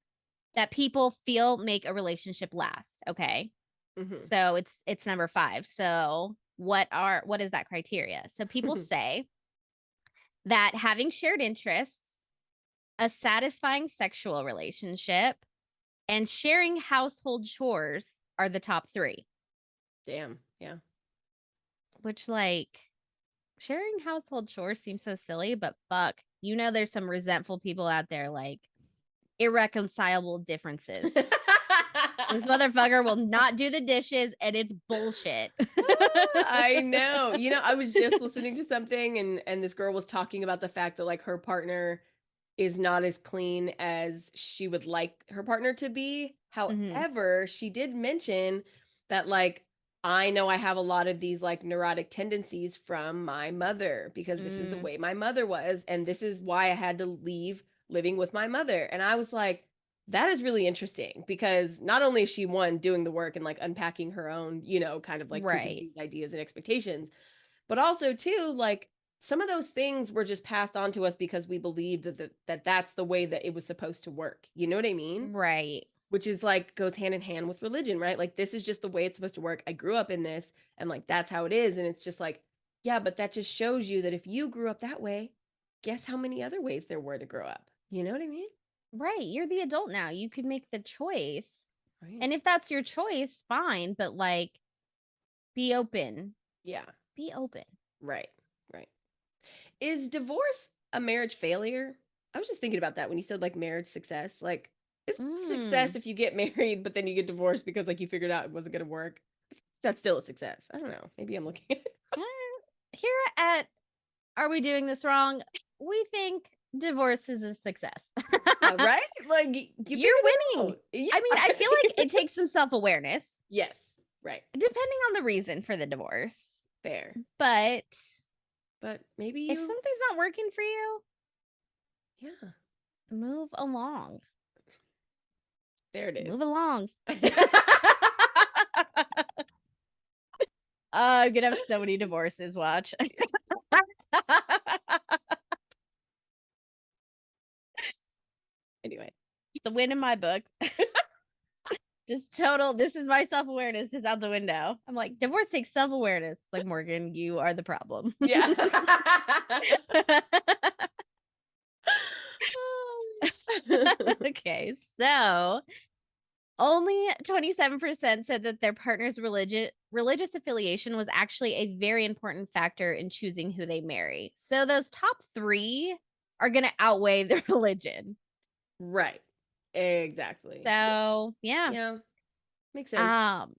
that people feel make a relationship last. Okay. Mhm. So it's number 5. So what is that criteria? So people say that having shared interests, a satisfying sexual relationship, and sharing household chores are the top 3. Damn. Yeah. Which, like, sharing household chores seems so silly, but fuck, there's some resentful people out there, like, irreconcilable differences. This motherfucker will not do the dishes, and it's bullshit. I know. I was just listening to something, and this girl was talking about the fact that like her partner is not as clean as she would like her partner to be. Mhm. However, she did mention that like I know I have a lot of these like neurotic tendencies from my mother because this is the Mm, way my mother was, and this is why I had to leave living with my mother. And I was like, that is really interesting because not only is she one doing the work and like unpacking her own, kind of like right. preconceived ideas and expectations, but also too like some of those things were just passed on to us because we believed that that's the way that it was supposed to work. You know what I mean? Right. Which is like goes hand in hand with religion, right? Like this is just the way it's supposed to work. I grew up in this and like that's how it is, and it's just like, yeah, but that just shows you that if you grew up that way, guess how many other ways there were to grow up. You know what I mean? Right. You're the adult now. You could make the choice. Right. And if that's your choice, fine, but like be open. Yeah. Be open. Right. Right. Is divorce a marriage failure? I was just thinking about that when you said like marriage success. Like, it's success Mm. if you get married, but then you get divorced because like you figured out it wasn't going to work. That's still a success. I don't know. Maybe I'm looking at it. Eh, Here at Are We Doing This Wrong? We think divorce is a success. Right? Like, you figured You're it winning. out. Yeah. I mean, I feel like it takes some self awareness, Yes. Right. depending on the reason for the divorce. Fair. But But maybe if you, something's not working for you, yeah, move along. there it is. Move along. I'm gonna have so many divorces. Watch. Anyway. The win in my book. Just total. This is my self awareness just out the window. I'm like, divorce takes self awareness. Like, Morgan, you are the problem. Yeah. Okay, so only 27% said that their partner's religious affiliation was actually a very important factor in choosing who they marry. So those top 3 are going to outweigh their religion. Right. Exactly. So, yeah. Yeah. Makes sense. Um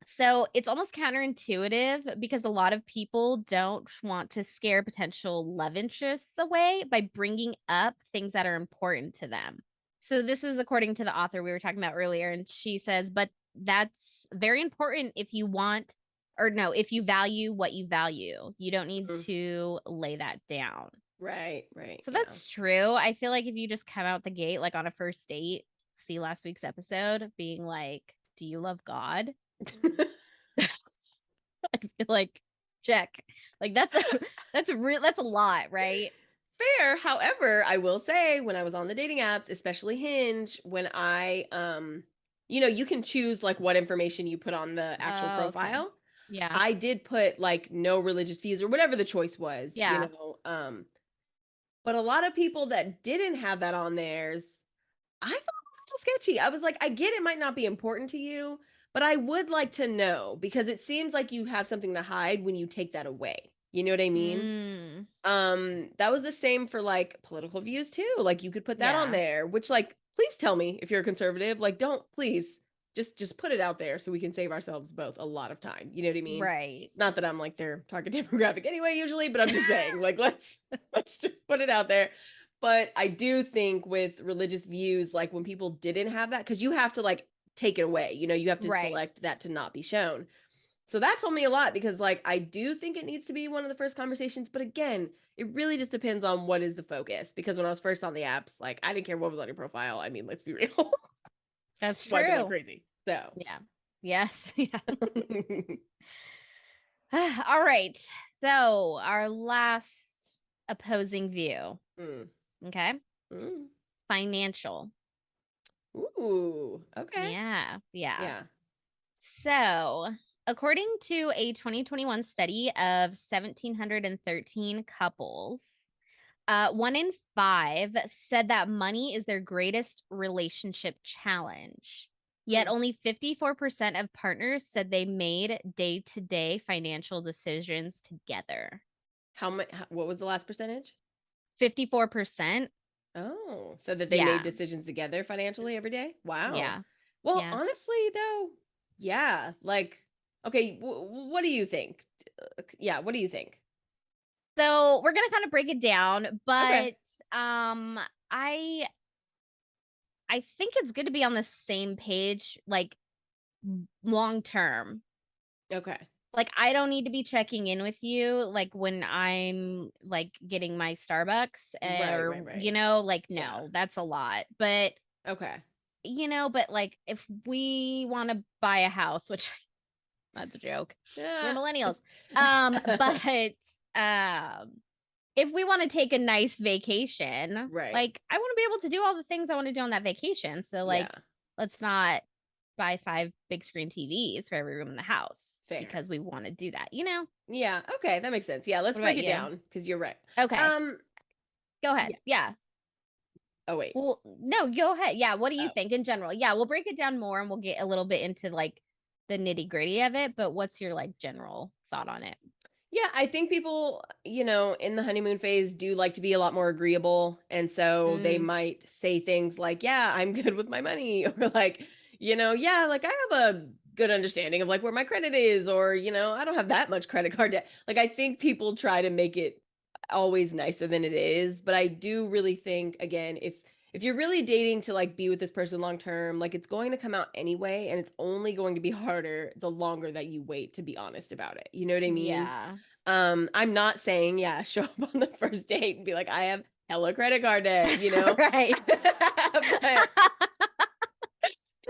so it's almost counterintuitive because a lot of people don't want to scare potential love interests away by bringing up things that are important to them. So this was according to the author we were talking about earlier, and she says, but that's very important if you want, or no, if you value what you value. You don't need Mm. to lay that down. Right. Right. So Yeah. that's true. I feel like if you just come out the gate, like on a first date, see last week's episode, being like, do you love God? I feel like check. Like that's a lot, right? Fair. However, I will say when I was on the dating apps, especially Hinge, when you can choose like what information you put on the actual Oh, okay. profile. Yeah. I did put like no religious views or whatever the choice was, Yeah. but a lot of people that didn't have that on theirs, I thought it was a little sketchy. I was like, I get it might not be important to you, but I would like to know because it seems like you have something to hide when you take that away. You know what I mean? Mm. That was the same for like political views too. Like you could put that on Yeah. there, which like please tell me if you're a conservative, like don't please just put it out there so we can save ourselves both a lot of time. You know what I mean? Right. Not that I'm like their target demographic anyway usually, but I'm just saying like let's just put it out there. But I do think with religious views, like when people didn't have that, because you have to like take it away, you have to Right. select that to not be shown. So that told me a lot because like I do think it needs to be one of the first conversations, but again, it really just depends on what is the focus. Because when I was first on the apps, like I didn't care what was on your profile. I mean, let's be real. That's Swiping like true. crazy. So Yeah. Yes. Yeah. All right. So, our last opposing view. mm, Okay. mm. Financial. Ooh, okay. Yeah. Yeah. Yeah. So, according to a 2021 study of 1,713 couples, 1 in 5 said that money is their greatest relationship challenge. Yet Mm. only 54% of partners said they made day-to-day financial decisions together. How much? What was the last percentage? 54%? Oh, so that they made Yeah. decisions together financially every day? Wow. Yeah. Well, Yeah. honestly, though, yeah. Like, okay, what do you think? Yeah, what do you think? So, we're going to kind of break it down, Okay. but um I I think it's good to be on the same page like long term. Okay. Like I don't need to be checking in with you like when I'm like getting my Starbucks Right, or right, right. like Yeah. no, that's a lot. But Okay. but like if we want to buy a house, which that's a joke. We're Yeah. millennials. But um if we want to take a nice vacation, Right. like I want to be able to do all the things I want to do on that vacation. So Yeah. like let's not buy 5 big screen TVs for every room in the house Fair. because we want to do that? Yeah. Okay, that makes sense. Yeah, let's What break about it you? down because you're right. Okay, Um, go ahead. yeah. Yeah. Oh, wait. Well, no, go ahead. Yeah, what do you Oh. think in general? Yeah, we'll break it down more and we'll get a little bit into like the nitty-gritty of it, but what's your like general thought on it? Yeah, I think people, in the honeymoon phase do like to be a lot more agreeable. And so they Mm, might say things like, yeah, I'm good with my money. Or like, yeah, like I have a good understanding of like where my credit is. Or, I don't have that much credit card debt. Like I think people try to make it always nicer than it is. But I do really think, again, if you're really dating to like be with this person long term, like it's going to come out anyway. And it's only going to be harder the longer that you wait to be honest about it. You know what I mean? yeah. I'm not saying, yeah, show up on the first date and be like, I have hella credit card debt, Right. but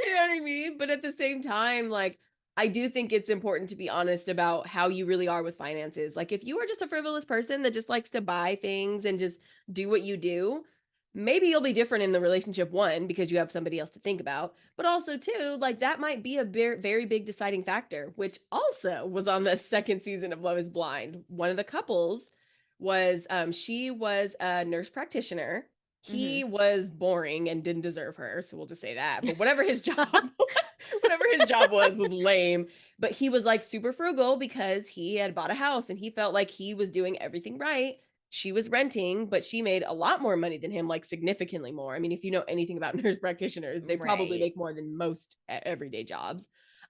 you know what I mean? But at the same time, like, I do think it's important to be honest about how you really are with finances. Like, if you are just a frivolous person that just likes to buy things and just do what you do, maybe you'll be different in the relationship, one, because you have somebody else to think about, but also, two, like, that might be a very, very big deciding factor, which also was on the second season of Love is Blind. One of the couples was, she was a nurse practitioner. Hmm. He was boring and didn't deserve her, so we'll just say that. But whatever his job whatever his job was lame, but he was like super frugal because he had bought a house and he felt like he was doing everything right. She was renting, but she made a lot more money than him, like significantly more. I mean, if you know anything about nurse practitioners, they probably Right. make more than most everyday jobs.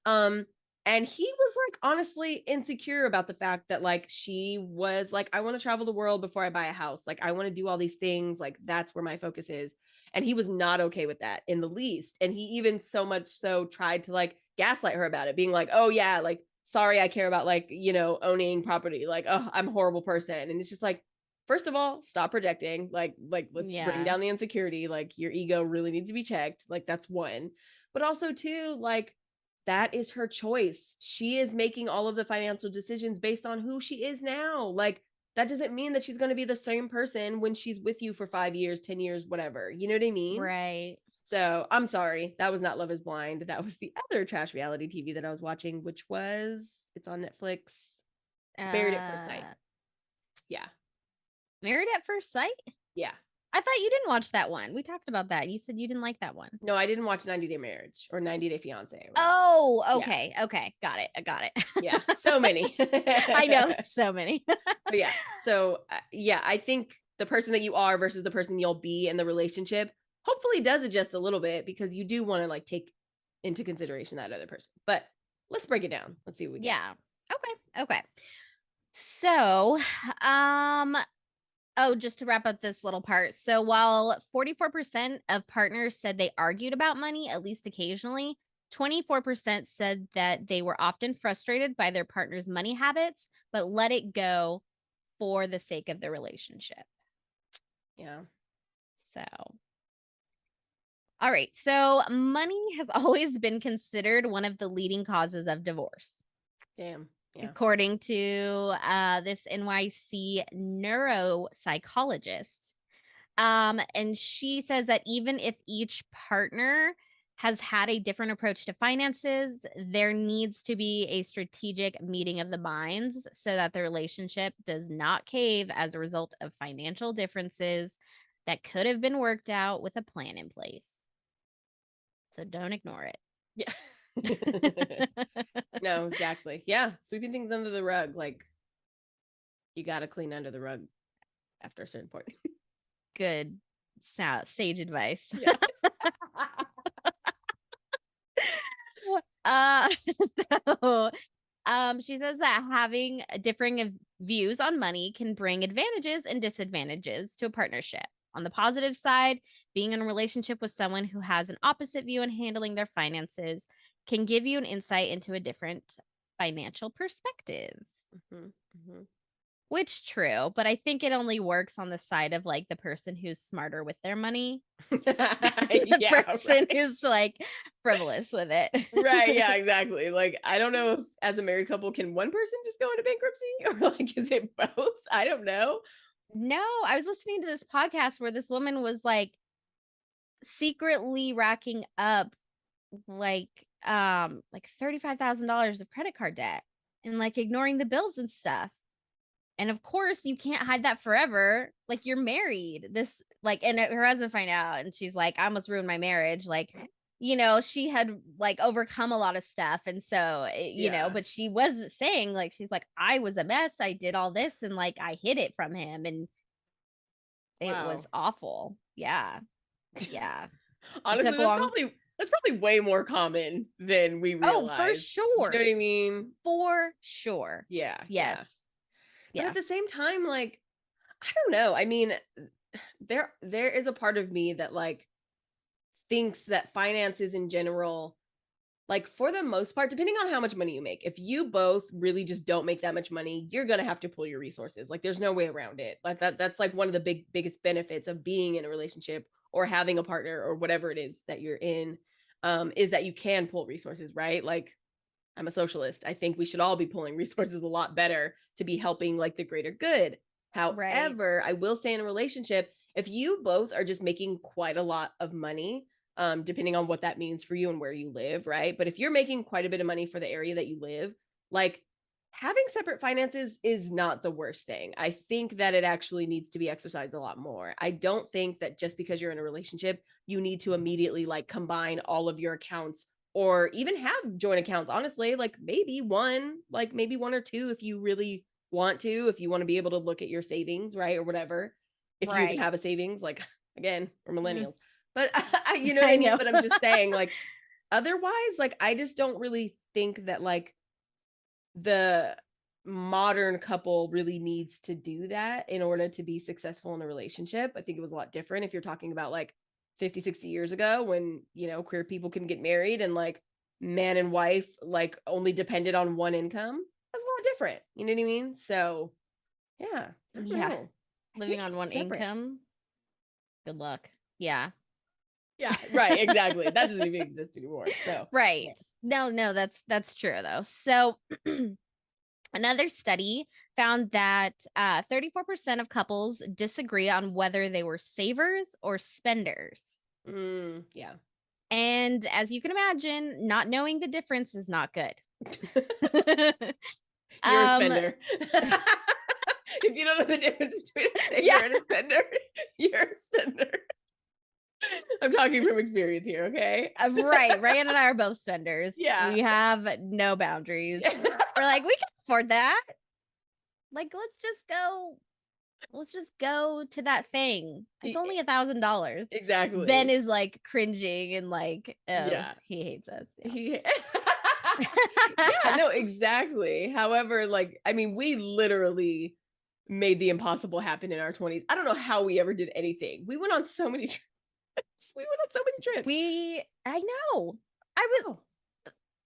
Um, and he was like honestly insecure about the fact that like she was like, I want to travel the world before I buy a house. Like, I want to do all these things. Like, that's where my focus is. And he was not okay with that in the least. And he even so much so tried to like gaslight her about it, being like, oh, yeah, like, sorry, I care about like, owning property. Like, oh, I'm a horrible person. And it's just like, first of all, stop projecting. Like, let's bring Yeah. down the insecurity. Like, your ego really needs to be checked. Like, that's one. But also, two, like, that is her choice. She is making all of the financial decisions based on who she is now. Like, that doesn't mean that she's going to be the same person when she's with you for 5 years, 10 years, whatever. You know what I mean? Right. So I'm sorry. That was not Love is Blind. That was the other trash reality TV that I was watching, which was, it's on Netflix. Married at First Sight. Uh Yeah. Married at First Sight? Yeah. I thought you didn't watch that one. We talked about that. You said you didn't like that one. No, I didn't watch 90 Day Marriage or 90 Day Fiance or whatever. Oh, Yeah. okay. Okay. Got it. I got it. Yeah. So many. I know there's so many. But yeah. So, yeah, I think the person that you are versus the person you'll be in the relationship hopefully does adjust a little bit because you do want to like take into consideration that other person. But let's break it down. Let's see what we get. Yeah. Okay. Okay. So, um Oh, just to wrap up this little part. So while 44% of partners said they argued about money at least occasionally, 24% said that they were often frustrated by their partner's money habits, but let it go for the sake of the relationship. Yeah. So, all right. So money has always been considered one of the leading causes of divorce. Damn. Yeah. According to this NYC neuropsychologist. And she says that even if each partner has had a different approach to finances, there needs to be a strategic meeting of the minds so that the relationship does not cave as a result of financial differences that could have been worked out with a plan in place. So don't ignore it. Yeah. No, exactly. Yeah. Sweeping things under the rug. Like, you got to clean under the rug after a certain point. Good sage advice. Yeah. uh so she says that having differing views on money can bring advantages and disadvantages to a partnership. On the positive side, being in a relationship with someone who has an opposite view in handling their finances can give you an insight into a different financial perspective. Mm-hmm, mm-hmm. Which true, but I think it only works on the side of like the person who's smarter with their money. The Yeah, person right. who's like frivolous with it. Right. Yeah, exactly. Like, I don't know if as a married couple, can one person just go into bankruptcy or like, is it both? I don't know. No, I was listening to this podcast where this woman was like secretly racking up like $35,000 of credit card debt and like ignoring the bills and stuff. And of course, you can't hide that forever. Like you're married. This like and her husband find out and she's like, I almost ruined my marriage. Like, she had like overcome a lot of stuff. And so, Yeah. but she wasn't saying like she's like, I was a mess. I did all this and like I hid it from him and it was Wow. awful. Yeah. Yeah. It Honestly, took a long that's probably way more common than we Oh, for realize. You know sure. what I mean? For sure. Yeah, Yes. yeah. But Yeah. at the same time, like, I don't know. I mean, there is a part of me that like thinks that finances in general, like for the most part, depending on how much money you make, if you both really just don't make that much money, you're gonna have to pull your resources. Like there's no way around it. Like that's like one of the biggest benefits of being in a relationship or having a partner or whatever it is that you're in, is that you can pull resources, right? Like, I'm a socialist. I think we should all be pulling resources a lot better to be helping like the greater good. Right. However, I will say in a relationship, if you both are just making quite a lot of money, depending on what that means for you and where you live, right? But if you're making quite a bit of money for the area that you live, like having separate finances is not the worst thing. I think that it actually needs to be exercised a lot more. I don't think that just because you're in a relationship, you need to immediately like combine all of your accounts or even have joint accounts. Honestly, like maybe one or two if you really want to, if you want to be able to look at your savings, right? Or whatever. If you even Right. have a savings, like again, we're Mm, millennials. But you know what I I mean? know. But I'm just saying, like, otherwise, like, I just don't really think that like the modern couple really needs to do that in order to be successful in a relationship. I think it was a lot different if you're talking about like 50, 60 years ago when, queer people can get married and like man and wife like only depended on one income. That's a lot different. You know what I mean? So, yeah, I don't Yeah. know. I Living think on one separate. income. Good luck. Yeah. Yeah, right, exactly. That doesn't even exist anymore. So, Right. yeah. No, that's true though. So another study found that 34% of couples disagree on whether they were savers or spenders. Yeah. And as you can imagine, not knowing the difference is not good. You're a um spender. If you don't know the difference between a saver yeah, and a spender, you're a spender. I'm talking from experience here, okay? right. Ryan and I are both spenders. Yeah. We have no boundaries. Yeah. We're like, we can afford that. Like, let's just go to that thing. It's only $1,000. Ben Exactly. is like cringing and like, oh, Yeah. he hates us. He Yeah. Yeah, no, exactly. However, like, I mean, we literally made the impossible happen in our 20s. I don't know how we ever did anything. We went on so many trips. We went on so many trips. I know. Oh,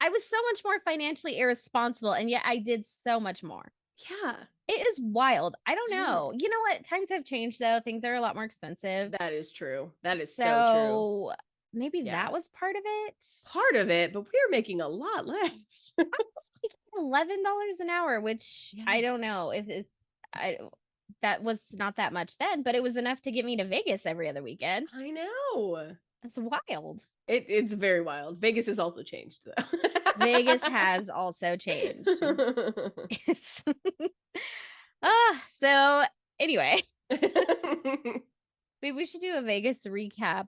I was so much more financially irresponsible, and yet I did so much more. yeah. It is wild. I don't I know. know. You know what? Times have changed though. Things are a lot more expensive. That is true. That is so true. So maybe Yeah. that was part of it. Part of it, but we're making a lot less. Like $11 an hour, which Yeah. I don't know if I that was not that much then, but it was enough to get me to Vegas every other weekend. I know. That's wild. It's very wild. Vegas has also changed though. Vegas has also changed. It's so anyway, maybe we should do a Vegas recap,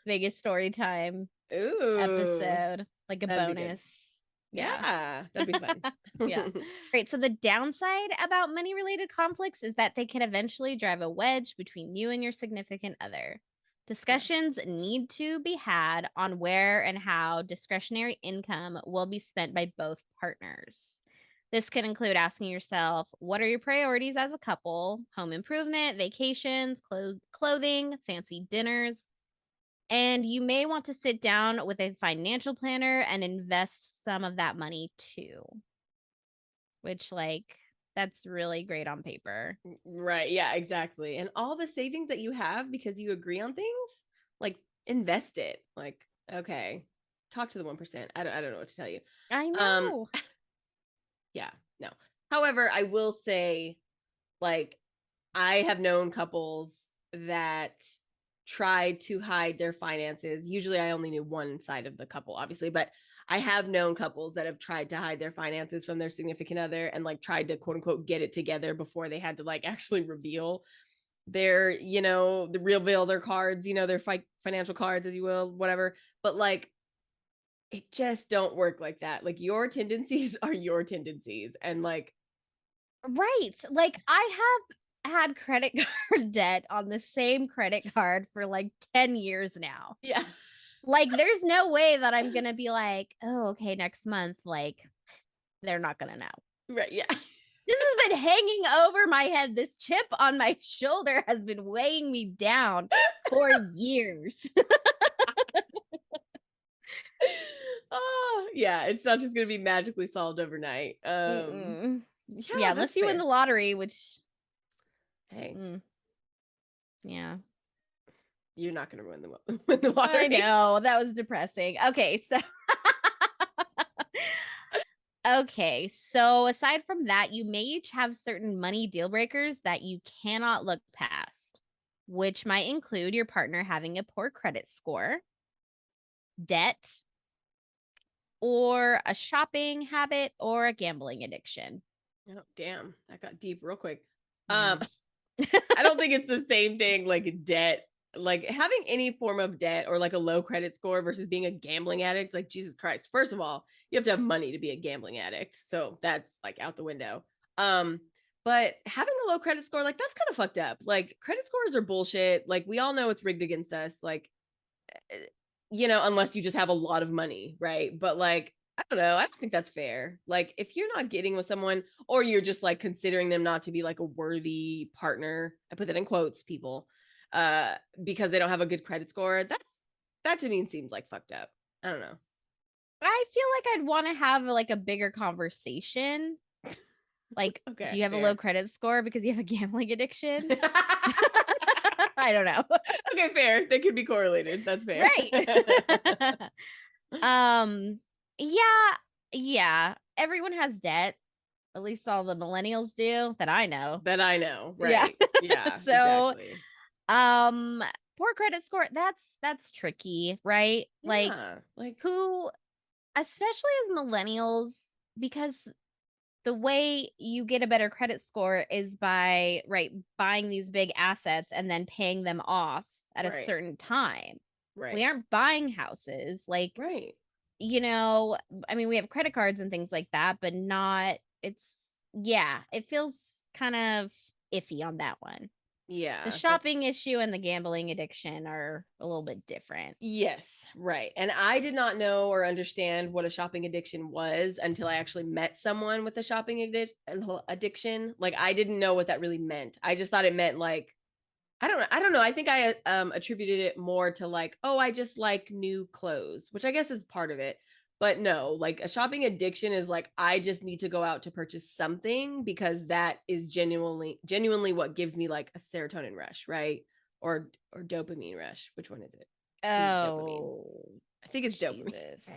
Vegas story time Ooh, episode, like a that'd be good. bonus. Yeah. Yeah, that'd be fun. Yeah. Right. So the downside about money related conflicts is that they can eventually drive a wedge between you and your significant other. Discussions need to be had on where and how discretionary income will be spent by both partners. This can include asking yourself, what are your priorities as a couple? Home improvement, vacations, clothing, fancy dinners. And you may want to sit down with a financial planner and invest some of that money too, which, like, that's really great on paper. Right. Yeah, exactly. And all the savings that you have because you agree on things, like invest it. Like, okay, talk to the 1%. I don't know what to tell you. I Um, know. yeah, no. However, I will say, like, I have known couples that tried to hide their finances. Usually I only knew one side of the couple, obviously, but I have known couples that have tried to hide their finances from their significant other and like tried to quote unquote get it together before they had to like actually reveal their, the reveal their cards, their financial cards, as you will, whatever. But like, it just don't work like that. Like your tendencies are your tendencies. And like, Right. Like, I have had credit card debt on the same credit card for like 10 years now. yeah. Like, there's no way that I'm going to be like, oh, okay, next month. Like, they're not going to know. Right. Yeah. This has been hanging over my head. This chip on my shoulder has been weighing me down for years. Oh, yeah, it's not just gonna be magically solved overnight. Yeah, Yeah, that's unless you win fair. the lottery, which, Hey, yeah. you're not gonna win the win the I lottery. know. That was depressing. Okay, so okay, so aside from that, you may each have certain money deal breakers that you cannot look past, which might include your partner having a poor credit score, debt, or a shopping habit or a gambling addiction. Oh, damn, that got deep real quick. Yeah. I don't think it's the same thing like debt, like having any form of debt or like a low credit score versus being a gambling addict. Like, Jesus Christ. First of all, you have to have money to be a gambling addict. So that's like out the window. But having a low credit score, like that's kind of fucked up. Like credit scores are bullshit. Like we all know it's rigged against us. Like, unless you just have a lot of money, right? But like, I don't know. I don't think that's fair. Like, if you're not getting with someone or you're just like considering them not to be like a worthy partner, I put that in quotes, people, because they don't have a good credit score, that to me seems like fucked up. I don't know. I feel like I'd want to have like a bigger conversation. Like, do Okay, you have a low fair. credit score because you have a gambling addiction? I don't know. Okay, fair. They could be correlated. That's fair. Right. um yeah, yeah. Everyone has debt. At least all the millennials do that I know. That I know. Yeah. Right. Yeah, So, exactly. um poor credit score, that's tricky, right? Like, Yeah. Like, who, especially as millennials, because the way you get a better credit score is by, right, buying these big assets and then paying them off at a right. certain time. We Right. aren't buying houses. Like, Right. I mean, we have credit cards and things like that, but not, it's, yeah, it feels kind of iffy on that one. Yeah, The shopping issue and the gambling addiction are a little bit different. yes, right. And I did not know or understand what a shopping addiction was until I actually met someone with a shopping addiction. Like I didn't know what that really meant. I just thought it meant like I don't know. I think I attributed it more to like, oh, I just like new clothes, which I guess is part of it. But no, like a shopping addiction is like I just need to go out to purchase something because that is genuinely what gives me like a serotonin rush, right? Or dopamine rush. Which one is it? I think it's dopamine. Oh, I think it's dopamine. Jesus.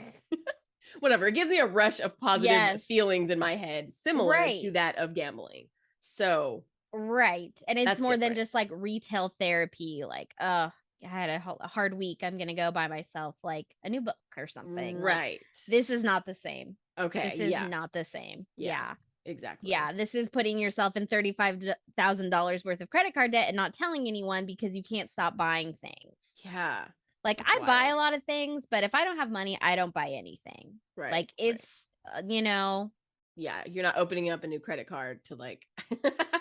Whatever. It gives me a rush of positive Yes. feelings in my head, similar to Right. that of gambling. So Right. And it's that's more than different. just like retail therapy. Like, I had a hard week. I'm going to go buy myself like a new book or something. Like, Right. this is not the same. Okay. This is Yeah. not the same. Yeah. Yeah. Exactly. Yeah. This is putting yourself in $35,000 worth of credit card debt and not telling anyone because you can't stop buying things. Yeah. Like, That's I buy wild. a lot of things, but if I don't have money, I don't buy anything. Right. Like, it's, you know, Yeah. You're not opening up a new credit card to like.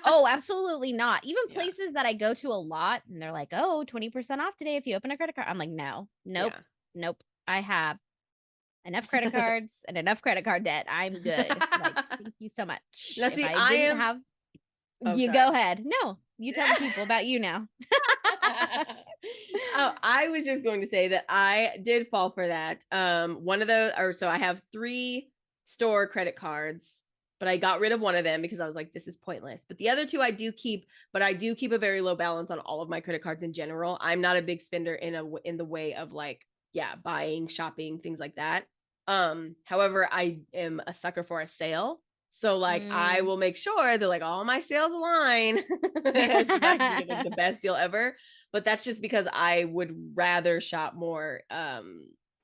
oh, absolutely not. Even Yeah. places that I go to a lot and they're like, oh, 20% off today if you open a credit card. I'm like, no, nope, Yeah. nope. I have enough credit cards and enough credit card debt. I'm good. Like, thank you so much. Now, If see, I I didn't am. have, Oh, you sorry. go ahead. No, you tell the people about you now. Oh, I was just going to say that I did fall for that. One of those, or so I have 3 store credit cards, but I got rid of one of them because I was like, this is pointless. But the other 2 I do keep, but I do keep a very low balance on all of my credit cards in general. I'm not a big spender in the way of like, yeah, buying, shopping, things like that. However, I am a sucker for a sale. So like I Mm. will make sure that like all my sales align so that I can get like the best deal ever. But that's just because I would rather shop more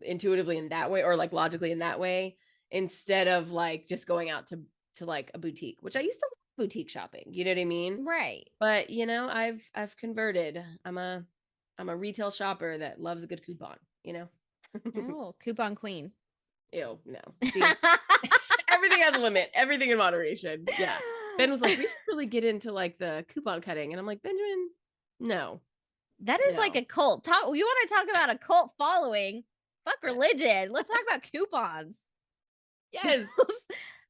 intuitively in that way or like logically in that way instead of like just going out to like a boutique, which I used to love boutique shopping. You know what I mean? Right. But you know, I've converted. I'm a retail shopper that loves a good coupon, you know? Oh, coupon queen. Ew, no. See, everything has a limit, everything in moderation. Yeah. Ben was like, we should really get into like the coupon cutting. And I'm like, Benjamin, no, That is like no. a cult. Talk. You want to talk about a cult following? Fuck religion. Let's talk about coupons. Yes.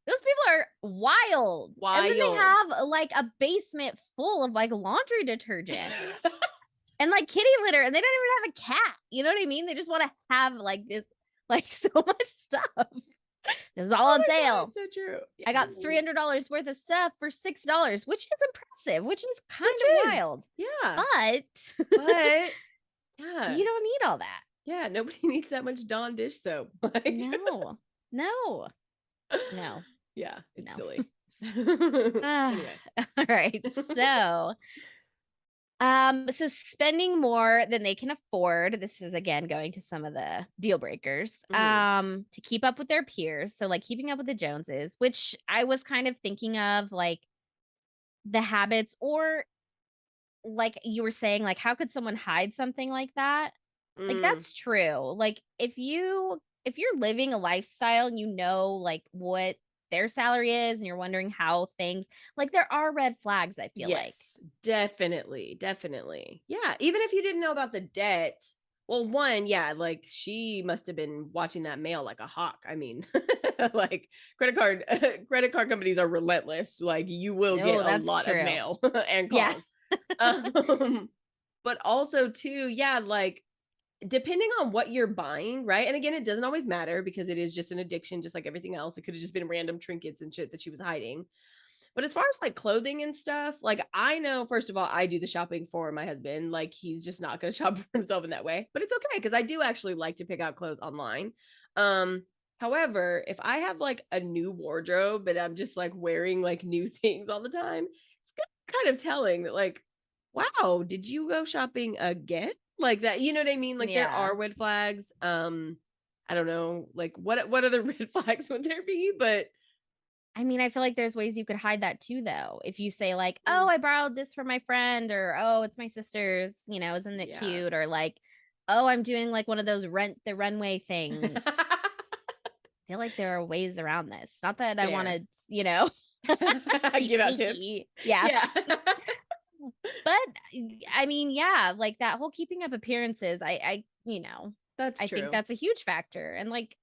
Those people are wild. And then they Wild. have like a basement full of like laundry detergent and like kitty litter, and they don't even have a cat. You know what I mean? They just want to have like this, like so much stuff. It was all Oh on my sale. God, so true. Yeah. I got $300 worth of stuff for $6, which is impressive, which is kind Which of is, wild. yeah. But Yeah. you don't need all that. Yeah. Nobody needs that much Dawn dish soap. Like, No, no, no, yeah, it's no. silly. Anyway. All right. So spending more than they can afford. This is again going to some of the deal breakers. Mhm. To keep up with their peers. So like keeping up with the Joneses, which I was kind of thinking of like the habits or like you were saying, like how could someone hide something like that? Like Mm. that's true. Like if you're living a lifestyle and you know like what their salary is and you're wondering how things like there are red flags, I feel like. Yes, definitely, definitely. Yeah, even if you didn't know about the debt, well, one, yeah, like she must have been watching that mail like a hawk. I mean, like credit card companies are relentless. Like you will get No, a that's lot of true. mail and Yeah. calls. Um, but also too, yeah, like depending on what you're buying, right? And again, it doesn't always matter because it is just an addiction, just like everything else. It could have just been random trinkets and shit that she was hiding. But as far as like clothing and stuff, like I know, first of all, I do the shopping for my husband. Like he's just not going to shop for himself in that way. But it's okay because I do actually like to pick out clothes online. Um, However, if I have like a new wardrobe and I'm just like wearing like new things all the time, it's kind of telling that like, wow, did you go shopping again? Like that, you know what I mean? Like there Yeah. are red flags. I don't know, like what other red flags would there be? But I mean, I feel like there's ways you could hide that too, though. If you say, like, oh, mm, I borrowed this from my friend, or oh, it's my sister's, isn't it yeah. cute? Or like, oh, I'm doing like one of those rent the runway things. I feel like there are ways around this. Not that I want Fair. to, be Give out tips. sneaky. Yeah. Yeah. But I mean, yeah, like that whole keeping up appearances, That's I think true. that's a huge factor. And like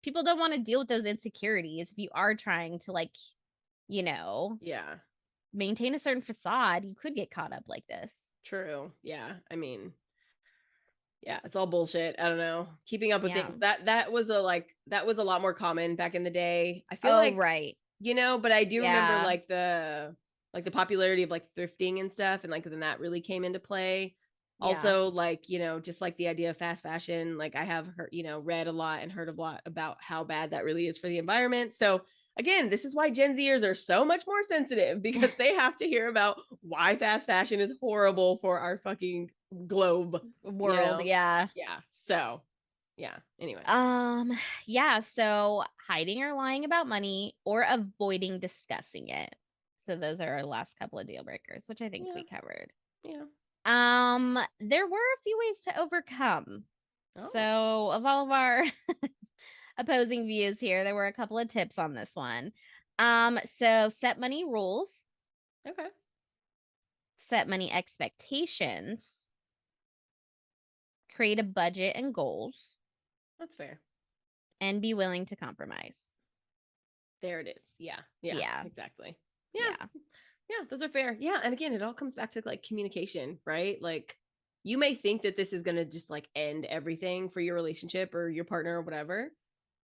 people don't want to deal with those insecurities if you are trying to like, you know, Yeah, maintain a certain facade, you could get caught up like this. true. Yeah. I mean, yeah, it's all bullshit. I don't know. Keeping up with Yeah. things that was that was a lot more common back in the day. I feel Oh, like, right. but I do remember Yeah. like the popularity of like thrifting and stuff, and like then that really came into play. Yeah. Also, like, just like the idea of fast fashion, like I have heard, read a lot and heard a lot about how bad that really is for the environment. So again, this is why Gen Zers are so much more sensitive, because they have to hear about why fast fashion is horrible for our fucking globe, you World, know? yeah. Yeah. So, yeah. Anyway. Um, yeah, so hiding or lying about money or avoiding discussing it. So those are our last couple of deal breakers, which I think Yeah. we covered. Yeah. There were a few ways to overcome. Oh, So, of all of our opposing views here, there were a couple of tips on this one. So set money rules, okay. set money expectations, create a budget and goals, That's fair. and be willing to compromise. There it is. Yeah. Yeah. Yeah. Exactly. Yeah. Yeah. Yeah. Those are fair. Yeah. And again, it all comes back to like communication, right? Like, you may think that this is going to just like end everything for your relationship or your partner or whatever.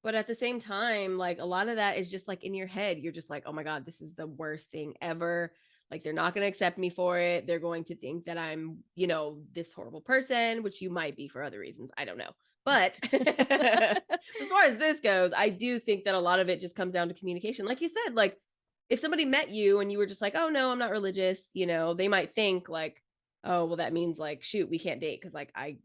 But at the same time, like a lot of that is just like in your head. You're just like, oh my God, this is the worst thing ever. Like, they're not going to accept me for it. They're going to think that I'm, this horrible person, which you might be for other reasons. I don't know. But as far as this goes, I do think that a lot of it just comes down to communication. Like you said, like if somebody met you and you were just like, oh no, I'm not religious, they might think like, oh, well, that means like, shoot, we can't date because like I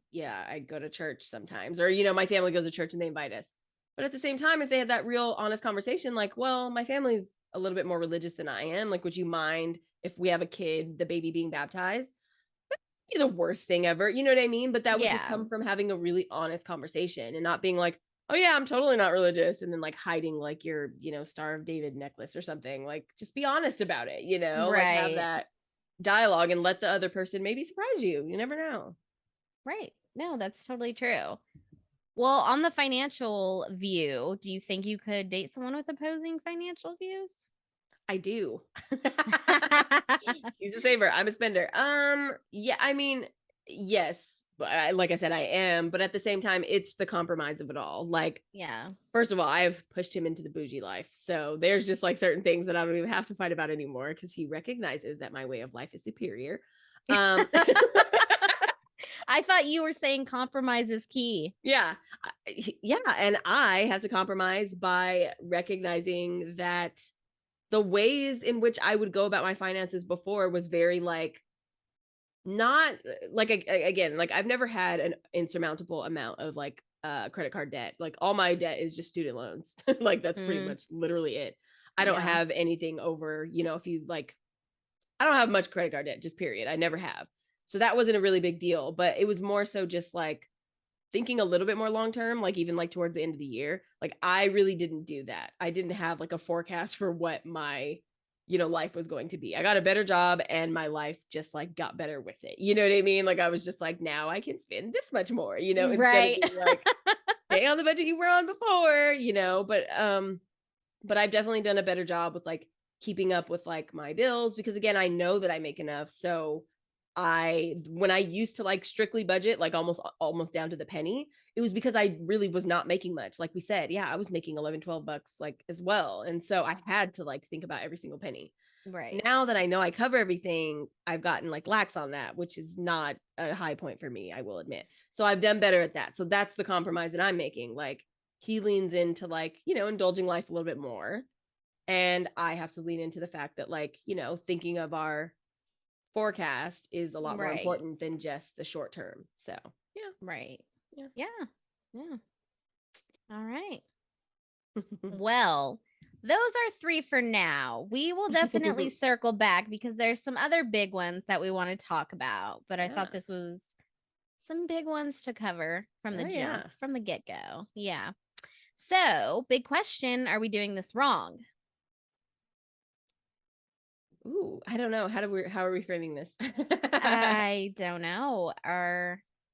go to church sometimes, or my family goes to church and they invite us. But at the same time, if they had that real honest conversation, like, well, my family's a little bit more religious than I am. Like, would you mind if we have a kid, the baby being baptized? Be the worst thing ever. You know what I mean? But that would just Yeah. come from having a really honest conversation and not being like, oh yeah, I'm totally not religious, and then like hiding like your, Star of David necklace or something. Like, just be honest about it, like have Right. that dialogue and let the other person maybe surprise you. You never know. Right. No, that's totally true. Well, on the financial view, do you think you could date someone with opposing financial views? I do. He's a saver. I'm a spender. Yeah, I mean, yes. But like I said, I am. But at the same time, it's the compromise of it all. Like, Yeah. first of all, I've pushed him into the bougie life. So there's just like certain things that I don't even have to fight about anymore because he recognizes that my way of life is superior. Um, I thought you were saying compromise is key. yeah. Yeah. And I have to compromise by recognizing that the ways in which I would go about my finances before was very like, not like, again, like I've never had an insurmountable amount of like credit card debt. Like, all my debt is just student loans. Like, that's pretty Mm, much literally it. I don't yeah. have anything over, if you like, I don't have much credit card debt, just period. I never have. So that wasn't a really big deal, but it was more so just like thinking a little bit more long term, like even like towards the end of the year. Like, I really didn't do that. I didn't have like a forecast for what my life was going to be. I got a better job and my life just like got better with it. You know what I mean? Like, I was just like, now I can spend this much more, instead of Right. being like, stay on the budget you were on before, but I've definitely done a better job with like keeping up with like my bills, because again, I know that I make enough. So when I used to like strictly budget, like almost down to the penny, it was because I really was not making much. Like we said, yeah, I was making 11, 12 bucks like as well. And so I had to like think about every single penny. Right. Now that I know I cover everything, I've gotten like lax on that, which is not a high point for me, I will admit. So I've done better at that. So that's the compromise that I'm making. Like, he leans into like, indulging life a little bit more. And I have to lean into the fact that like, thinking of our forecast is a lot more Right. important than just the short term. So, Right. yeah. Yeah. Yeah. All right. Well, those are three for now. We will definitely circle back because there's some other big ones that we want to talk about. But I Yeah. thought this was some big ones to cover from the Oh, jump, yeah. from the get go. Yeah. So, big question, are we doing this wrong? Ooh, I don't know. How are we framing this? I don't know.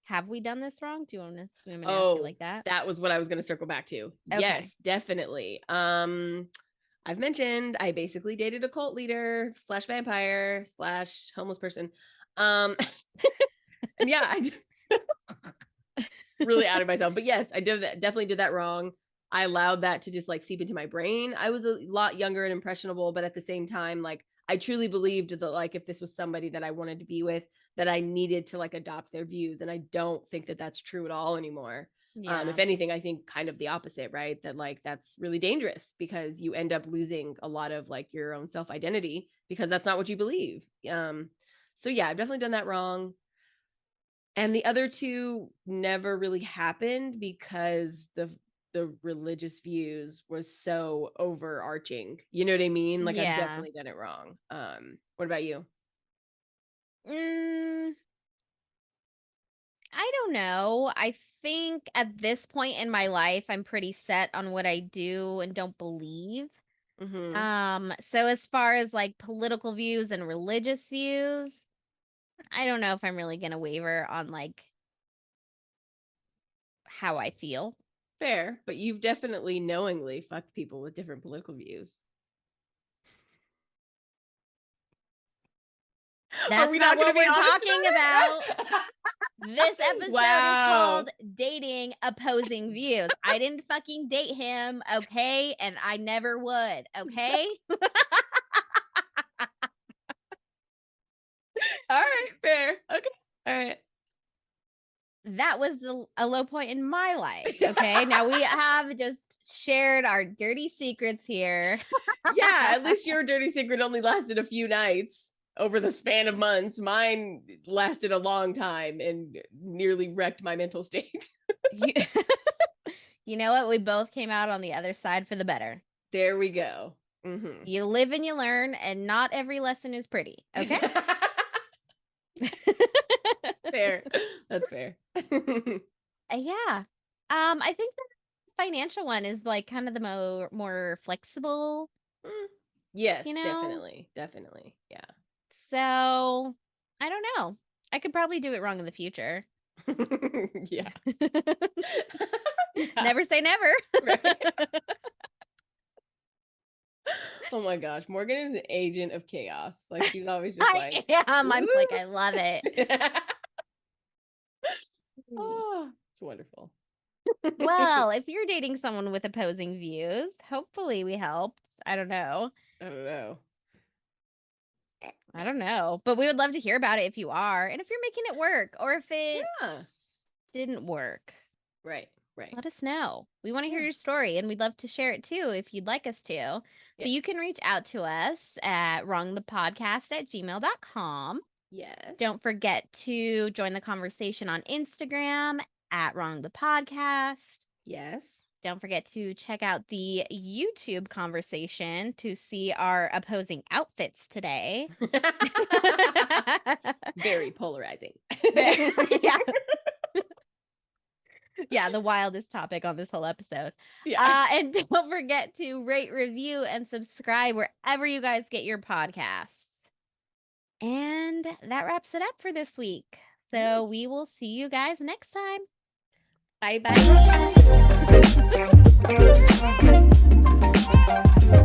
Have we done this wrong? Do you want me to ask you Oh, like that? that was what I was going to circle back to. Okay. Yes, definitely. I've mentioned I basically dated a cult leader / vampire / homeless person. And yeah, I really outed myself. But yes, I definitely did that wrong. I allowed that to just like seep into my brain. I was a lot younger and impressionable, but at the same time, like I truly believed that like if this was somebody that I wanted to be with, that I needed to like adopt their views. And I don't think that that's true at all anymore. Yeah. If anything, I think kind of the opposite, right? That like that's really dangerous because you end up losing a lot of like your own self identity because that's not what you believe. So yeah, I've definitely done that wrong. And the other two never really happened because the religious views was so overarching. You know what I mean? Like I've Yeah. definitely done it wrong. What about you? I don't know. I think at this point in my life, I'm pretty set on what I do and don't believe. So as far as like political views and religious views, I don't know if I'm really gonna waver on like how I feel. Fair, but you've definitely knowingly fucked people with different political views. Are That's we not not going what to be we're honest talking about about. it? This episode is Wow. called Dating Opposing Views. I didn't fucking date him, okay? And I never would, okay? All right, fair. Okay. All right. That was a low point in my life, okay? Now we have just shared our dirty secrets here. Yeah, at least your dirty secret only lasted a few nights over the span of months. Mine lasted a long time and nearly wrecked my mental state. You know what? We both came out on the other side for the better. There we go. Mm-hmm. You live and you learn, and not every lesson is pretty, okay? Fair. That's fair. Yeah. I think the financial one is like kind of the more flexible, Yes, you know? definitely. Definitely. Yeah. So, I don't know. I could probably do it wrong in the future. Yeah. Never say never. Right. Oh my gosh, Morgan is an agent of chaos. Like she's always just like, I am. I'm like, "Woo." I love it. Oh, it's wonderful. Well, if you're dating someone with opposing views, hopefully we helped. I don't know. I don't know. I don't know. But we would love to hear about it if you are. And if you're making it work or if it didn't work. Right, right. Let us know. We want to hear your story and we'd love to share it too if you'd like us to. So you can reach out to us at wrongthepodcast@gmail.com. Yes. Don't forget to join the conversation on Instagram at wrongthepodcast. Yes. Don't forget to check out the YouTube conversation to see our opposing outfits today. Very polarizing. Yeah. Yeah, the wildest topic on this whole episode. Yeah. And don't forget to rate, review, and subscribe wherever you guys get your podcasts. And that wraps it up for this week. So we will see you guys next time. Bye bye.